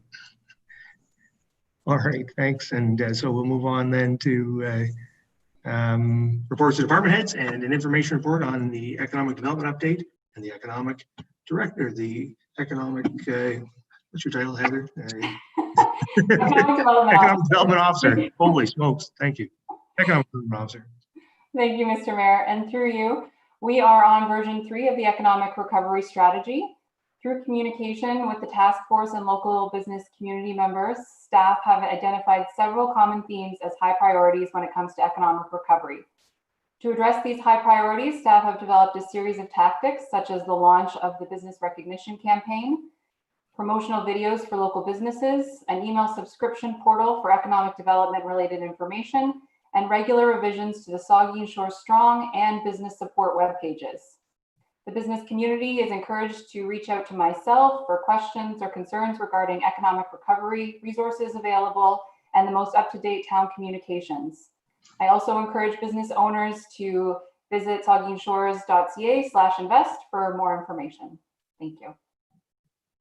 Speaker 1: All right, thanks. And so we'll move on then to reports to department heads and an information report on the economic development update and the economic director, the economic, what's your title, Heather?
Speaker 6: Economic Development
Speaker 1: Economic Development Officer. Holy smokes. Thank you. Economic Development Officer.
Speaker 6: Thank you, Mr. Mayor. And through you, we are on version 3 of the Economic Recovery Strategy. Through communication with the task force and local business community members, staff have identified several common themes as high priorities when it comes to economic recovery. To address these high priorities, staff have developed a series of tactics, such as the launch of the Business Recognition Campaign, promotional videos for local businesses, an email subscription portal for economic development related information, and regular revisions to the Saugeen Shores Strong and business support web pages. The business community is encouraged to reach out to myself for questions or concerns regarding economic recovery, resources available, and the most up-to-date town communications. I also encourage business owners to visit saugeenshores.ca/invest for more information. Thank you.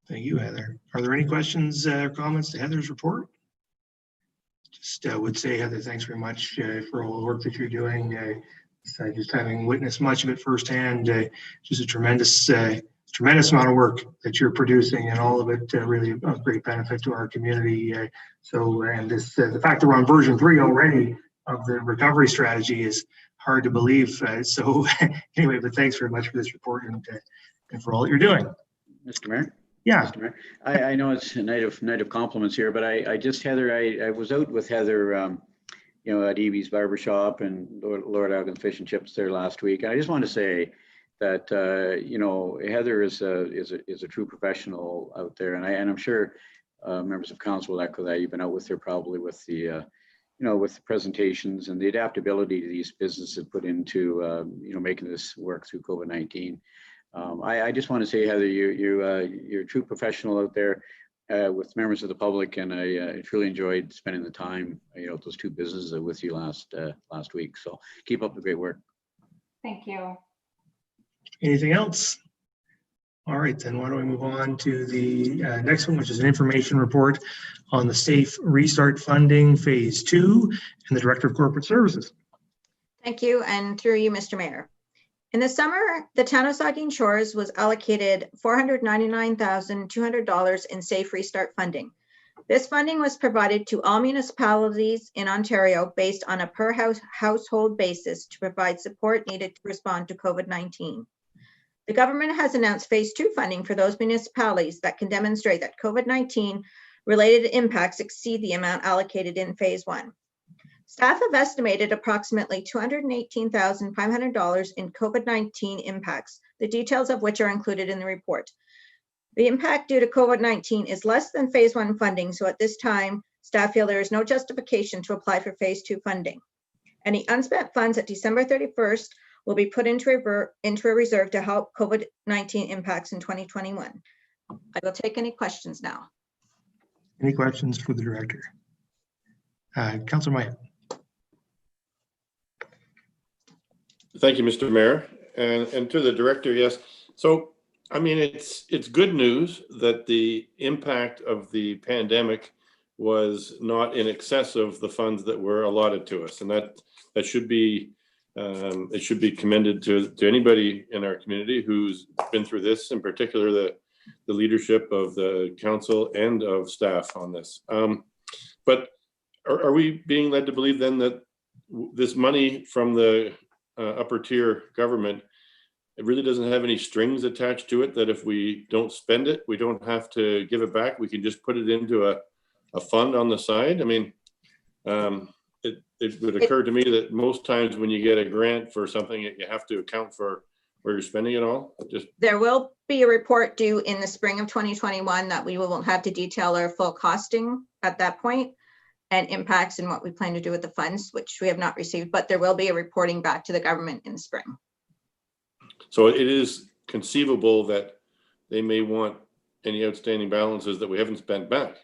Speaker 1: Thank you, Heather. Are there any questions or comments to Heather's report? Just would say, Heather, thanks very much for all the work that you're doing. Just having witnessed much of it firsthand, just a tremendous amount of work that you're producing, and all of it really of great benefit to our community. And the fact that we're on version 3 already of the recovery strategy is hard to believe. Anyway, but thanks very much for this report and for all that you're doing.
Speaker 5: Mr. Mayor?
Speaker 1: Yeah.
Speaker 5: Mr. Mayor, I know it's a night of compliments here, but I was out with Heather, at Evie's Barbershop and Lord Elgin's Fish and Chips there last week. And I just want to say that, Heather is a true professional out there. And I'm sure members of council will echo that. You've been out with her probably with the, with the presentations and the adaptability to these businesses put into, making this work through COVID-19. I just want to say, Heather, you're a true professional out there with members of the public, and I truly enjoyed spending the time, those two businesses with you last week. So keep up the great work.
Speaker 6: Thank you.
Speaker 1: Anything else? All right, then why don't we move on to the next one, which is an information report on the Safe Restart Funding Phase 2 and the Director of Corporate Services.
Speaker 14: Thank you, and through you, Mr. Mayor. In the summer, the town of Saugeen Shores was allocated $499,200 in Safe Restart funding. This funding was provided to all municipalities in Ontario based on a per household basis to provide support needed to respond to COVID-19. The government has announced Phase 2 funding for those municipalities that can demonstrate that COVID-19 related impacts exceed the amount allocated in Phase 1. Staff have estimated approximately $218,500 in COVID-19 impacts, the details of which are included in the report. The impact due to COVID-19 is less than Phase 1 funding, so at this time, staff feel there is no justification to apply for Phase 2 funding. Any unspent funds at December 31st will be put into a reserve to help COVID-19 impacts in 2021. I will take any questions now.
Speaker 1: Any questions for the director? Councilor Maya.
Speaker 11: Thank you, Mr. Mayor, and to the director, yes. So, I mean, it's good news that the impact of the pandemic was not in excess of the funds that were allotted to us, and that should be it should be commended to anybody in our community who's been through this, in particular the leadership of the council and of staff on this. But are we being led to believe then that this money from the upper tier government, it really doesn't have any strings attached to it, that if we don't spend it, we don't have to give it back? We can just put it into a fund on the side? I mean, it would occur to me that most times when you get a grant for something, you have to account for where you're spending it all.
Speaker 14: There will be a report due in the spring of 2021 that we will have to detail our full costing at that point and impacts and what we plan to do with the funds, which we have not received, but there will be a reporting back to the government in the spring.
Speaker 11: So it is conceivable that they may want any outstanding balances that we haven't spent back.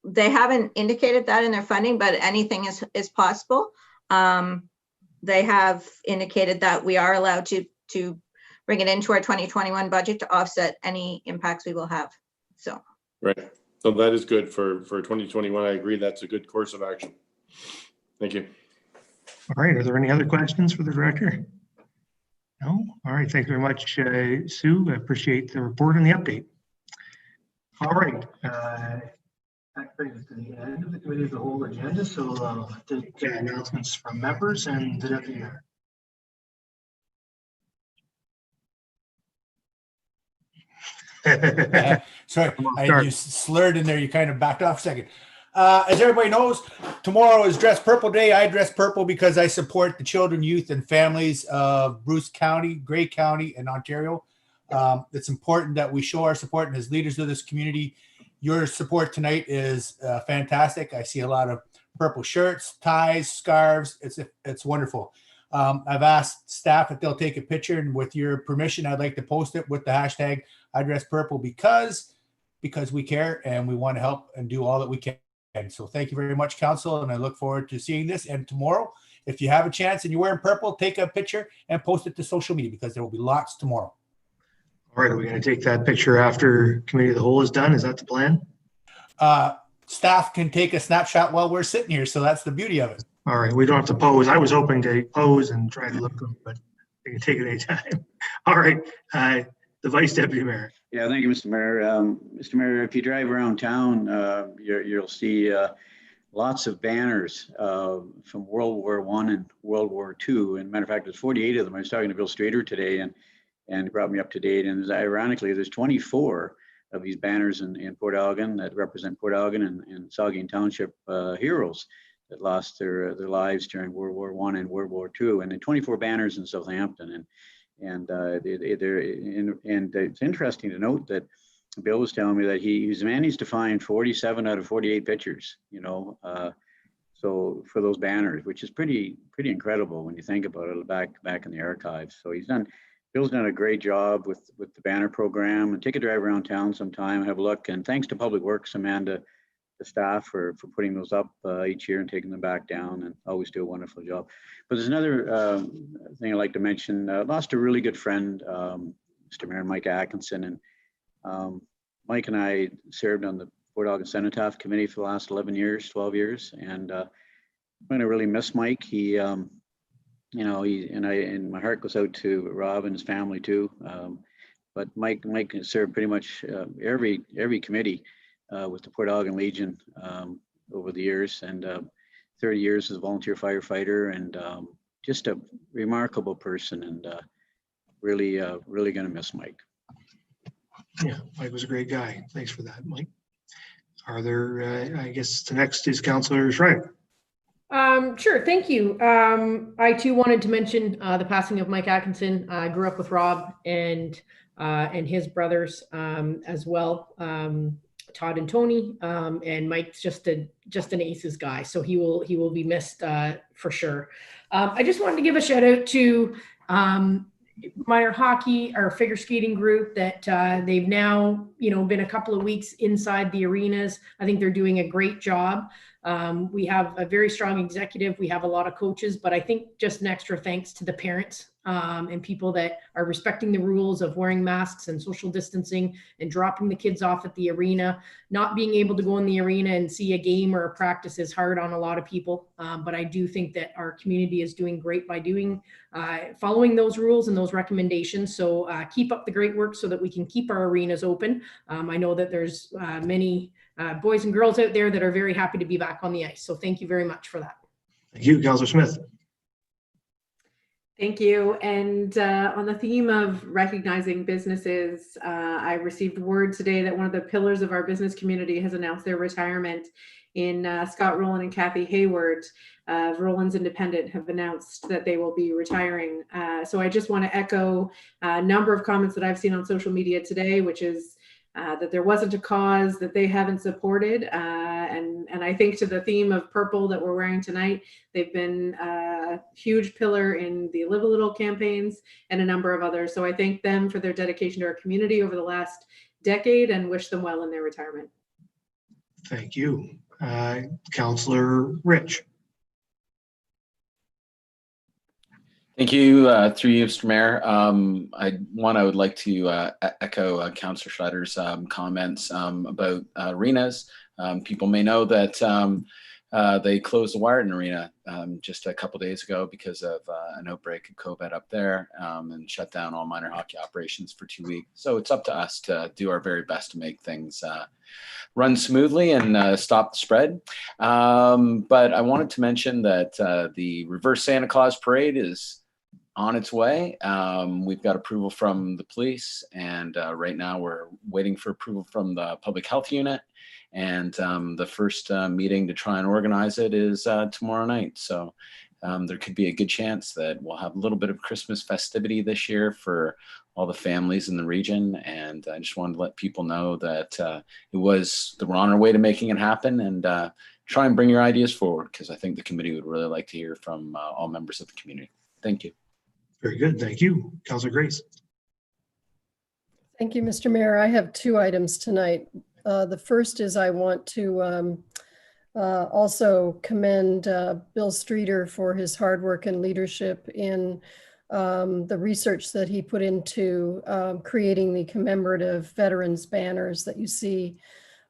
Speaker 14: They haven't indicated that in their funding, but anything is possible. They have indicated that we are allowed to bring it into our 2021 budget to offset any impacts we will have. So
Speaker 11: right. So that is good for 2021. I agree. That's a good course of action. Thank you.
Speaker 1: All right. Are there any other questions for the director? No? All right. Thank you very much, Sue. I appreciate the report and the update. All right. That brings us to the end of the committee of the whole agenda. So I'll take announcements from members and the deputy mayor.
Speaker 8: Sorry, you slurred in there. You kind of backed off a second. As everybody knows, tomorrow is Dress Purple Day. I dress purple because I support the children, youth, and families of Bruce County, Grey County, and Ontario. It's important that we show our support, and as leaders of this community, your support tonight is fantastic. I see a lot of purple shirts, ties, scarves. It's wonderful. I've asked staff if they'll take a picture, and with your permission, I'd like to post it with the hashtag I dress purple because we care and we want to help and do all that we can. And so thank you very much, council, and I look forward to seeing this. And tomorrow, if you have a chance and you're wearing purple, take a picture and post it to social media because there will be lots tomorrow.
Speaker 1: All right, are we going to take that picture after committee of the whole is done? Is that the plan?
Speaker 8: Staff can take a snapshot while we're sitting here, so that's the beauty of it.
Speaker 1: All right, we don't have to pose. I was hoping to pose and try to look good, but you can take it anytime. All right, the vice deputy mayor.
Speaker 5: Yeah, thank you, Mr. Mayor. Mr. Mayor, if you drive around town, you'll see lots of banners from World War I and World War II. And matter of fact, there's 48 of them. I was talking to Bill Strader today, and he brought me up to date. And ironically, there's 24 of these banners in Port Elgin that represent Port Elgin and Saugeen Township heroes that lost their lives during World War I and World War II, and then 24 banners in Southampton. And it's interesting to note that Bill was telling me that he's managed to find 47 out of 48 pictures, so for those banners, which is pretty incredible when you think about it back in the archives. So Bill's done a great job with the banner program, and take a drive around town sometime, have a look. And thanks to Public Works, Amanda, the staff for putting those up each year and taking them back down, and always do a wonderful job. But there's another thing I'd like to mention. Lost a really good friend, Mr. Mayor Mike Atkinson, and Mike and I served on the Port Elgin Cenotaph Committee for the last 12 years, and I'm going to really miss Mike. He, and my heart goes out to Rob and his family too. But Mike served pretty much every committee with the Port Elgin Legion over the years, and 30 years as a volunteer firefighter, and just a remarkable person, and really going to miss Mike.
Speaker 1: Yeah, Mike was a great guy. Thanks for that, Mike. Are there, I guess the next is Councillor Schreiber.
Speaker 13: Sure, thank you. I too wanted to mention the passing of Mike Atkinson. I grew up with Rob and his brothers as well, Todd and Tony, and Mike's just an aces guy, so he will be missed for sure. I just wanted to give a shout out to minor hockey, our figure skating group, that they've now been a couple of weeks inside the arenas. I think they're doing a great job. We have a very strong executive. We have a lot of coaches, but I think just an extra thanks to the parents and people that are respecting the rules of wearing masks and social distancing and dropping the kids off at the arena. Not being able to go in the arena and see a game or a practice is hard on a lot of people. But I do think that our community is doing great by following those rules and those recommendations. So keep up the great work so that we can keep our arenas open. I know that there's many boys and girls out there that are very happy to be back on the ice. So thank you very much for that.
Speaker 1: Thank you, Councillor Smith.
Speaker 10: Thank you. And on the theme of recognizing businesses, I received word today that one of the pillars of our business community has announced their retirement in Scott Rowland and Kathy Hayward. Rowland's Independent have announced that they will be retiring. So I just want to echo a number of comments that I've seen on social media today, which is that there wasn't a cause that they haven't supported. And I think to the theme of purple that we're wearing tonight, they've been a huge pillar in the Live a Little campaigns and a number of others. So I thank them for their dedication to our community over the last decade and wish them well in their retirement.
Speaker 1: Thank you. Councillor Rich.
Speaker 15: Thank you, through you, Mr. Mayor. I would like to echo Councillor Schroeder's comments about arenas. People may know that they closed the Wyerton Arena just a couple days ago because of an outbreak of COVID up there and shut down all minor hockey operations for 2 weeks. So it's up to us to do our very best to make things run smoothly and stop the spread. But I wanted to mention that the Reverse Santa Claus Parade is on its way. We've got approval from the police, and right now we're waiting for approval from the public health unit. And the first meeting to try and organize it is tomorrow night. So there could be a good chance that we'll have a little bit of Christmas festivity this year for all the families in the region. And I just wanted to let people know that we're on our way to making it happen, and try and bring your ideas forward, because I think the committee would really like to hear from all members of the community. Thank you.
Speaker 1: Very good. Thank you. Councillor Grace.
Speaker 9: Thank you, Mr. Mayor. I have two items tonight. The first is I want to also commend Bill Streeter for his hard work and leadership in the research that he put into creating the commemorative veterans banners that you see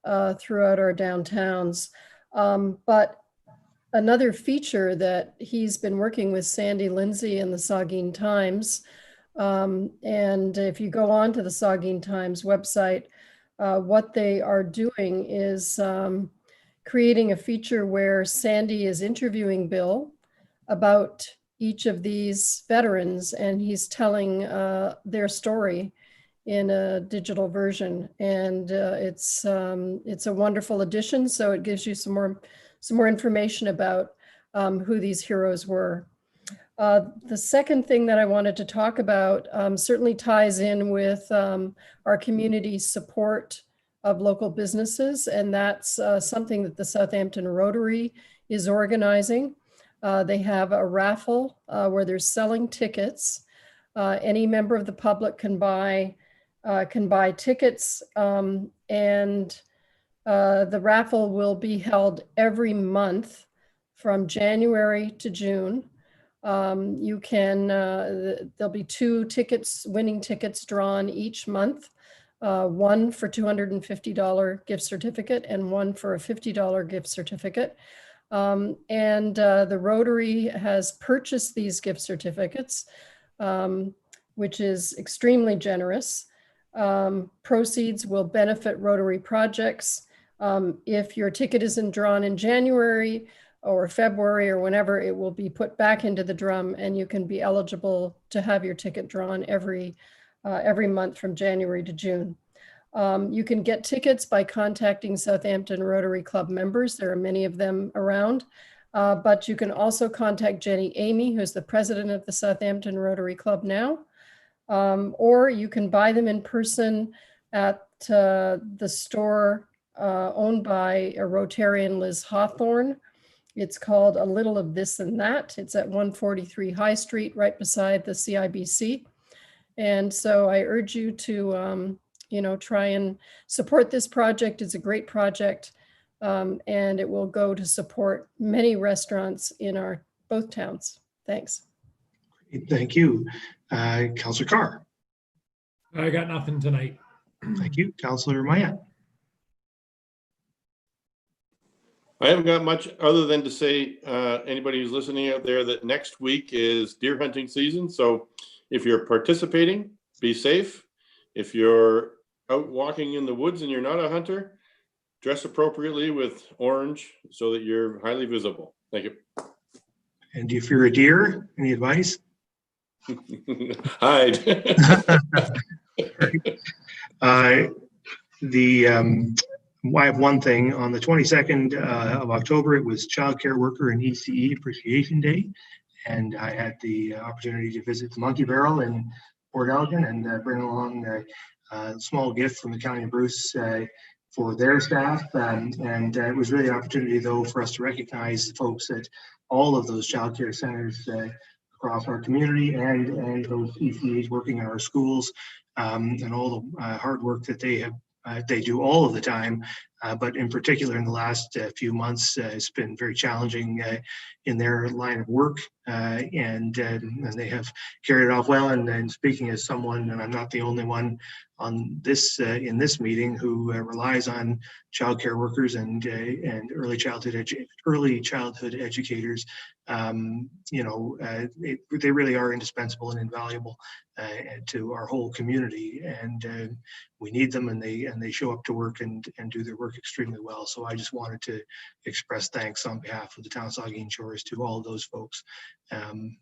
Speaker 9: throughout our downtowns. But another feature that he's been working with Sandy Lindsay and the Saugeen Times, and if you go on to the Saugeen Times website, what they are doing is creating a feature where Sandy is interviewing Bill about each of these veterans, and he's telling their story in a digital version. And it's a wonderful addition. So it gives you some more information about who these heroes were. The second thing that I wanted to talk about certainly ties in with our community support of local businesses, and that's something that the Southampton Rotary is organizing. They have a raffle where they're selling tickets. Any member of the public can buy tickets, and the raffle will be held every month from January to June. There'll be 2 winning tickets drawn each month, one for $250 gift certificate and one for a $50 gift certificate. The Rotary has purchased these gift certificates, which is extremely generous. Proceeds will benefit Rotary projects. If your ticket isn't drawn in January or February or whenever, it will be put back into the drum, and you can be eligible to have your ticket drawn every month from January to June. You can get tickets by contacting Southampton Rotary Club members. There are many of them around, but you can also contact Jenny Amy, who's the president of the Southampton Rotary Club now, or you can buy them in person at the store owned by a Rotarian, Liz Hawthorne. It's called A Little of This and That. It's at 143 High Street, right beside the CIBC. And so I urge you to, try and support this project. It's a great project. and it will go to support many restaurants in our both towns. Thanks.
Speaker 1: Thank you. Councillor Carr.
Speaker 16: I got nothing tonight.
Speaker 1: Thank you. Councillor Mayette.
Speaker 11: I haven't got much other than to say, anybody who's listening out there, that next week is deer hunting season. So if you're participating, be safe. If you're out walking in the woods and you're not a hunter, dress appropriately with orange so that you're highly visible. Thank you.
Speaker 1: And if you're a deer, any advice?
Speaker 11: Hide.
Speaker 1: I have one thing. On the 22nd of October, it was Child Care Worker and ECE Appreciation Day, and I had the opportunity to visit the Monkey Barrel in Port Elgin and bring along a small gift from the County of Bruce for their staff. And it was really an opportunity, though, for us to recognize the folks at all of those child care centers across our community and those ECAs working in our schools, and all the hard work that they have. They do all of the time, but in particular in the last few months, it's been very challenging in their line of work, and they have carried it off well. And speaking as someone, and I'm not the only one on this in this meeting who relies on child care workers and early childhood educators, they really are indispensable and invaluable to our whole community, and we need them, and they show up to work and do their work extremely well. So I just wanted to express thanks on behalf of the town of Saugeen Shores to all of those folks on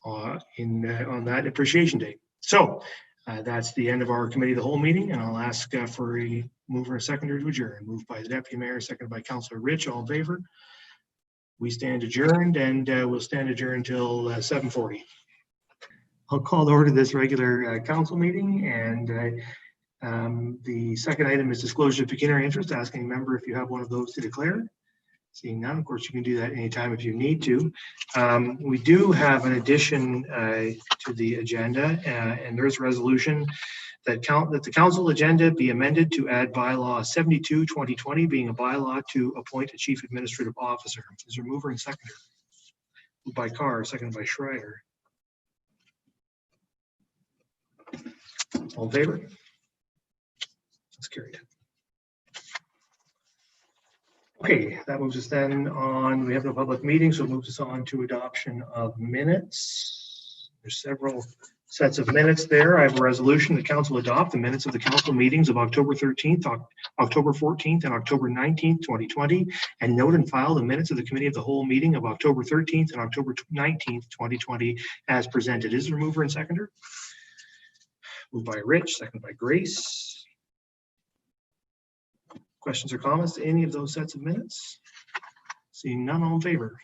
Speaker 1: that Appreciation Day. So that's the end of our committee of the whole meeting, and I'll ask for a mover and seconder to adjourn. Moved by the deputy mayor, seconded by Councillor Rich. All in favor? We stand adjourned, and we'll stand adjourned until 7:40. I'll call to order this regular council meeting, and the second item is disclosure of pecuniary interest. Ask any member if you have one of those to declare. Seeing none, of course, you can do that anytime if you need to. We do have an addition to the agenda, and there's a resolution that the council agenda be amended to add bylaw 72/2020, being a bylaw to appoint a chief administrative officer. Is there a mover and seconder? Moved by Carr, seconded by Schreier. All in favor? That's carried. Okay, that moves us then on. We have no public meeting, so it moves us on to adoption of minutes. There's several sets of minutes there. I have a resolution the council adopt the minutes of the council meetings of October 13th, October 14th, and October 19th, 2020, and note and file the minutes of the committee of the whole meeting of October 13th and October 19th, 2020 as presented. Is there a mover and seconder? Moved by Rich, seconded by Grace. Questions or comments to any of those sets of minutes? Seeing none, all in favor?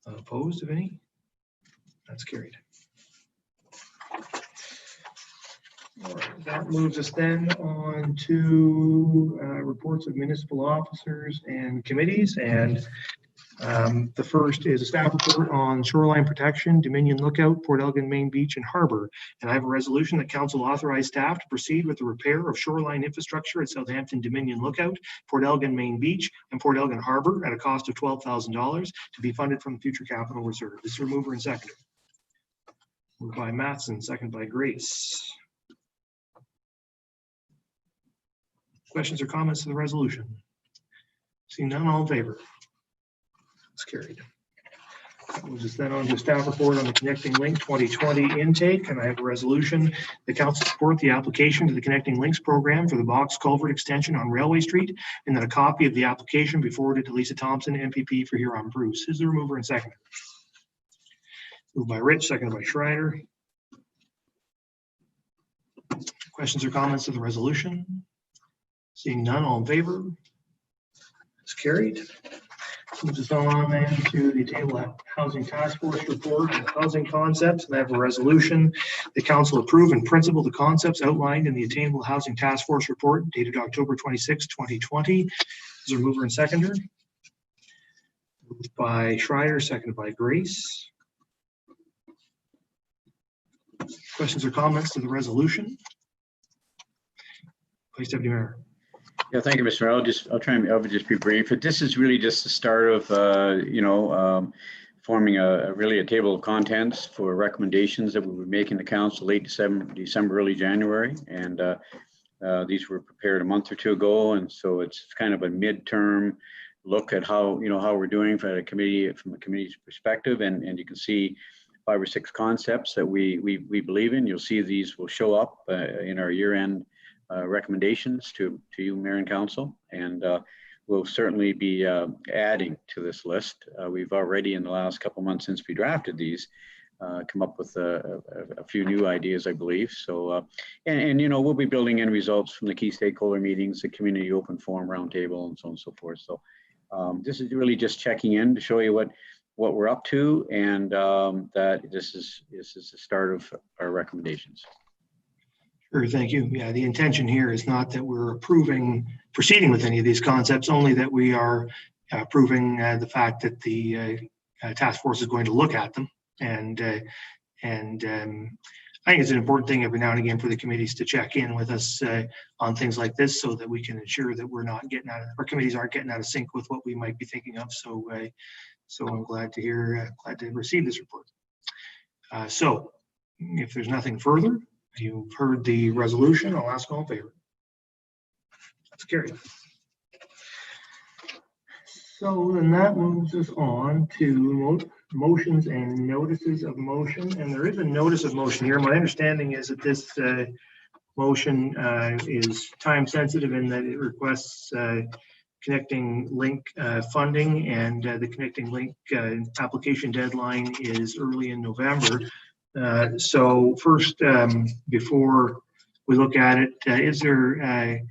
Speaker 1: Opposed, if any? That's carried. All right, that moves us then on to reports of municipal officers and committees. And the first is a staff report on shoreline protection, Dominion Lookout, Port Elgin Main Beach, and Harbor. And I have a resolution that council authorized staff to proceed with the repair of shoreline infrastructure at Southampton Dominion Lookout, Port Elgin Main Beach, and Port Elgin Harbor at a cost of $12,000 to be funded from the future capital reserve. This is your mover and seconder. Moved by Mattson, second by Grace. Questions or comments to the resolution? Seeing none, all in favor? It's carried. We'll just then on to staff report on the Connecting Link 2020 intake, and I have a resolution. The council support the application to the Connecting Links program for the box culvert extension on Railway Street, and that a copy of the application be forwarded to Lisa Thompson, MPP for Huron Bruce. Is the mover and seconder? Moved by Rich, seconded by Schreier. Questions or comments to the resolution? Seeing none, all in favor? It's carried. Moves us on then to the table of housing task force report on housing concepts, and I have a resolution. The council approve in principle the concepts outlined in the attainable housing task force report dated October 26, 2020. Is there a mover and seconder? Moved by Schreier, seconded by Grace. Questions or comments to the resolution? Please, Deputy Mayor.
Speaker 5: Yeah, thank you, Mr. Mayor. I'll just be brief. But this is really just the start of, forming really a table of contents for recommendations that we would make in the council late December, early January. And these were prepared a month or two ago. And so it's kind of a midterm look at how we're doing from a committee's perspective. And you can see 5 or 6 concepts that we believe in. You'll see these will show up in our year-end recommendations to you, Mayor and Council, and we'll certainly be adding to this list. We've already, in the last couple of months since we drafted these, come up with a few new ideas, I believe. So, we'll be building in results from the key stakeholder meetings, the community open forum roundtable, and so on and so forth. So, this is really just checking in to show you what we're up to, and that this is the start of our recommendations.
Speaker 1: Sure, thank you. Yeah, the intention here is not that we're proceeding with any of these concepts, only that we are approving the fact that the task force is going to look at them. And I think it's an important thing every now and again for the committees to check in with us on things like this, so that we can ensure that our committees aren't getting out of sync with what we might be thinking of. So I'm glad to receive this report. So if there's nothing further, you've heard the resolution. I'll ask all in favor. That's carried. So then that moves us on to motions and notices of motion. And there is a notice of motion here. My understanding is that this motion is time sensitive in that it requests connecting link funding, and the connecting link application deadline is early in November. So first, before we look at it, is there a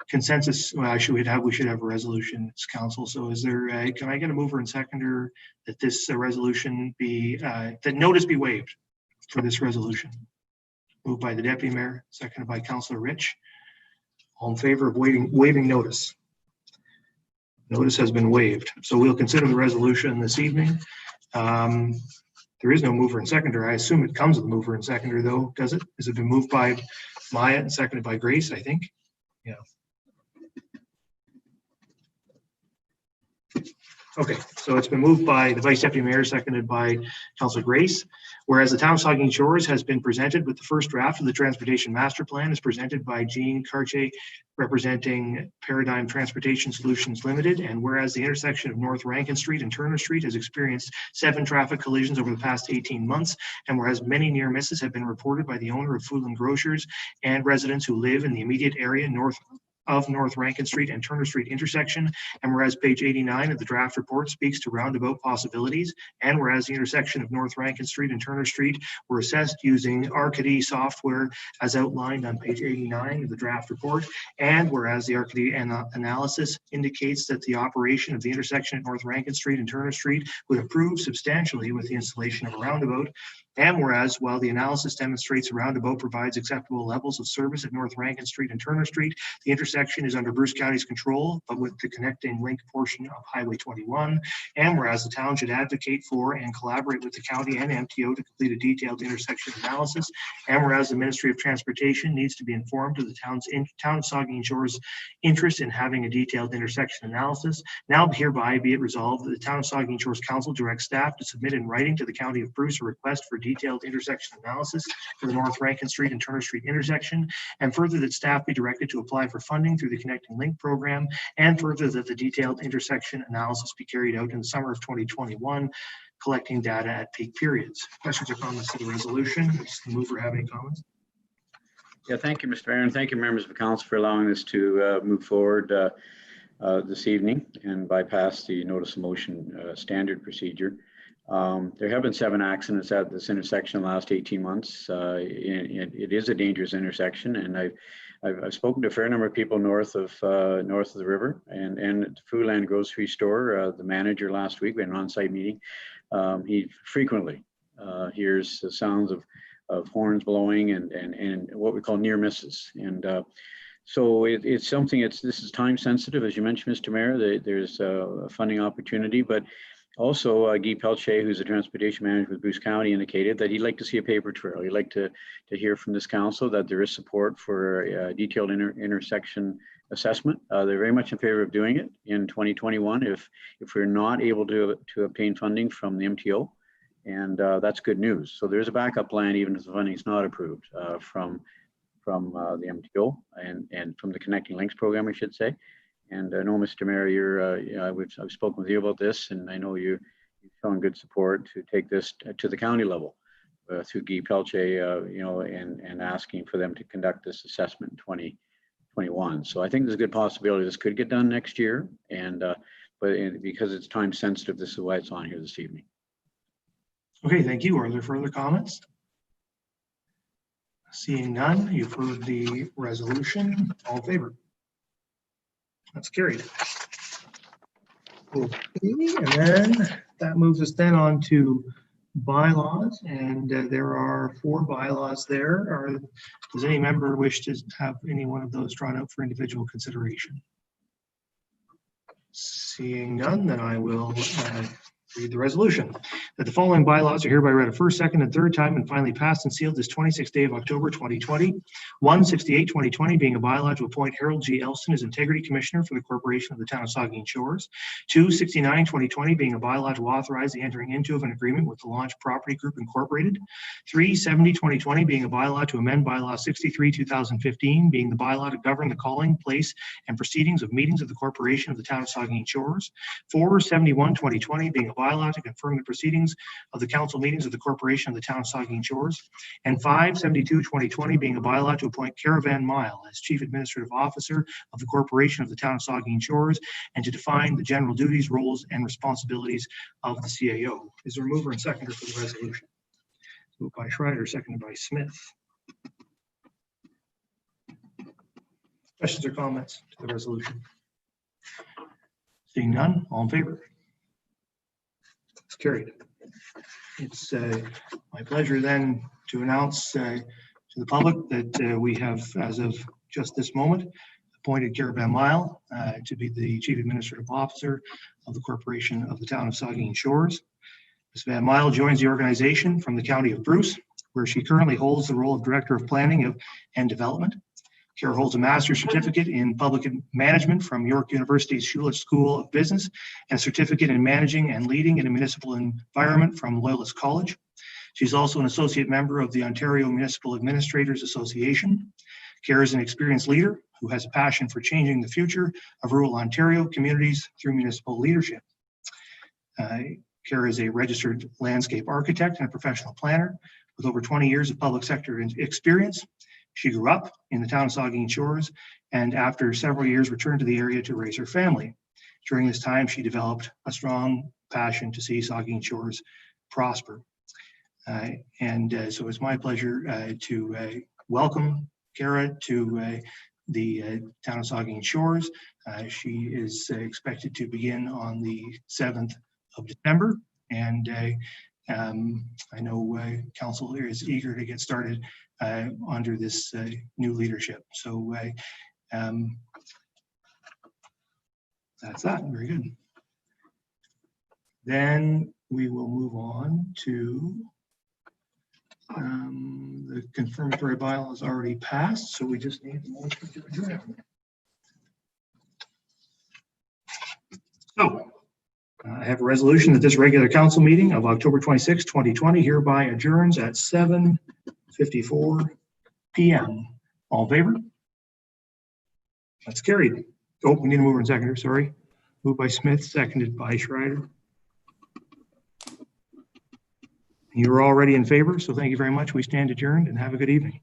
Speaker 1: consensus? Well, we should have a resolution, it's council. So is there, can I get a mover and seconder that this resolution be, that notice be waived for this resolution? Moved by the Deputy Mayor, seconded by Councillor Rich. All in favor of waiving notice? Notice has been waived. So we'll consider the resolution this evening. There is no mover and seconder. I assume it comes with a mover and seconder, though, does it? Has it been moved by Maya and seconded by Grace, I think? Yeah. Okay, so it's been moved by the Vice Deputy Mayor, seconded by Councillor Grace. Whereas the town of Saugeen Shores has been presented with the first draft of the Transportation Master Plan, is presented by Jean Cartier, representing Paradigm Transportation Solutions Limited. And whereas the intersection of North Rankin Street and Turner Street has experienced 7 traffic collisions over the past 18 months, and whereas many near misses have been reported by the owner of Foodland Grocers and residents who live in the immediate area north Rankin Street and Turner Street intersection, and whereas page 89 of the draft report speaks to roundabout possibilities, and whereas the intersection of North Rankin Street and Turner Street were assessed using Arcady software as outlined on page 89 of the draft report, and whereas the Arcady analysis indicates that the operation of the intersection at North Rankin Street and Turner Street would improve substantially with the installation of a roundabout, and whereas while the analysis demonstrates a roundabout provides acceptable levels of service at North Rankin Street and Turner Street, the intersection is under Bruce County's control, but with the connecting link portion of Highway 21. And whereas the town should advocate for and collaborate with the county and MTO to complete a detailed intersection analysis. And whereas the Ministry of Transportation needs to be informed of the town of Saugeen Shores' interest in having a detailed intersection analysis. Now hereby be it resolved that the town of Saugeen Shores Council directs staff to submit in writing to the county of Bruce a request for detailed intersection analysis for the North Rankin Street and Turner Street intersection, and further that staff be directed to apply for funding through the Connecting Link program, and further that the detailed intersection analysis be carried out in the summer of 2021, collecting data at peak periods. Questions or comments to the resolution? Does the mover have any comments?
Speaker 5: Yeah, thank you, Mr. Mayor, and thank you, members of the council, for allowing us to move forward this evening and bypass the notice of motion standard procedure. There have been 7 accidents at this intersection in the last 18 months. It is a dangerous intersection, and I've spoken to a fair number of people north of the river, and at the Foodland grocery store, the manager last week, we had an on-site meeting. He frequently hears the sounds of horns blowing and what we call near misses. And so it's something, this is time sensitive, as you mentioned, Mr. Mayor. There's a funding opportunity, but Also, Guy Pelche, who's the transportation manager with Bruce County, indicated that he'd like to see a paper trail. He'd like to hear from this council that there is support for detailed intersection assessment. They're very much in favor of doing it in 2021 if we're not able to obtain funding from the MTO, and that's good news. So there's a backup plan even if the funding is not approved from the MTO and from the Connecting Links program, I should say. And I know, Mr. Mayor, I've spoken with you about this, and I know you've shown good support to take this to the county level through Guy Pelche, and asking for them to conduct this assessment in 2021. So I think there's a good possibility this could get done next year, but because it's time sensitive, this is why it's on here this evening.
Speaker 1: Okay, thank you. Are there further comments? Seeing none, you've heard the resolution. All in favor? That's carried. Okay, and then that moves us then on to bylaws, and there are 4 bylaws there. Does any member wish to have any one of those drawn out for individual consideration? Seeing none, then I will read the resolution. That the following bylaws are hereby read a first, second, and third time and finally passed and sealed this 26th day of October 2020. 168-2020 being a bylaw to appoint Harold G. Elston as Integrity Commissioner for the Corporation of the Town of Saugeen Shores. 269-2020 being a bylaw to authorize the entering into of an agreement with the Launch Property Group Incorporated. 370-2020 being a bylaw to amend bylaw 63-2015 being the bylaw to govern the calling, place, and proceedings of meetings of the Corporation of the Town of Saugeen Shores. 471-2020 being a bylaw to confirm the proceedings of the council meetings of the Corporation of the Town of Saugeen Shores, and 572-2020 being a bylaw to appoint Caravan Mile as Chief Administrative Officer of the Corporation of the Town of Saugeen Shores, and to define the general duties, roles, and responsibilities of the CAO. Is there a mover and seconder for the resolution? Moved by Schreider, seconded by Smith. Questions or comments to the resolution? Seeing none, all in favor? It's carried. It's my pleasure then to announce to the public that we have, as of just this moment, appointed Caravan Mile to be the Chief Administrative Officer of the Corporation of the Town of Saugeen Shores. Ms. Van Mile joins the organization from the County of Bruce, where she currently holds the role of Director of Planning and Development. Kara holds a master's certificate in public management from York University's Schulich School of Business and a certificate in managing and leading in a municipal environment from Loyalist College. She's also an associate member of the Ontario Municipal Administrators Association. Kara is an experienced leader who has a passion for changing the future of rural Ontario communities through municipal leadership. Kara is a registered landscape architect and a professional planner with over 20 years of public sector experience. She grew up in the town of Saugeen Shores and after several years returned to the area to raise her family. During this time, she developed a strong passion to see Saugeen Shores prosper. So it's my pleasure to welcome Kara to the town of Saugeen Shores. She is expected to begin on the 7th of December, and I know council is eager to get started under this new leadership. So that's that. Very good. Then we will move on to the confirmatory bylaw is already passed, so we just need the motion to adjourn. So I have a resolution that this regular council meeting of October 26, 2020 hereby adjourns at 7:54 p.m. All in favor? That's carried. Oh, we need a mover and seconder, sorry. Moved by Smith, seconded by Schreider. You're already in favor, so thank you very much. We stand adjourned and have a good evening.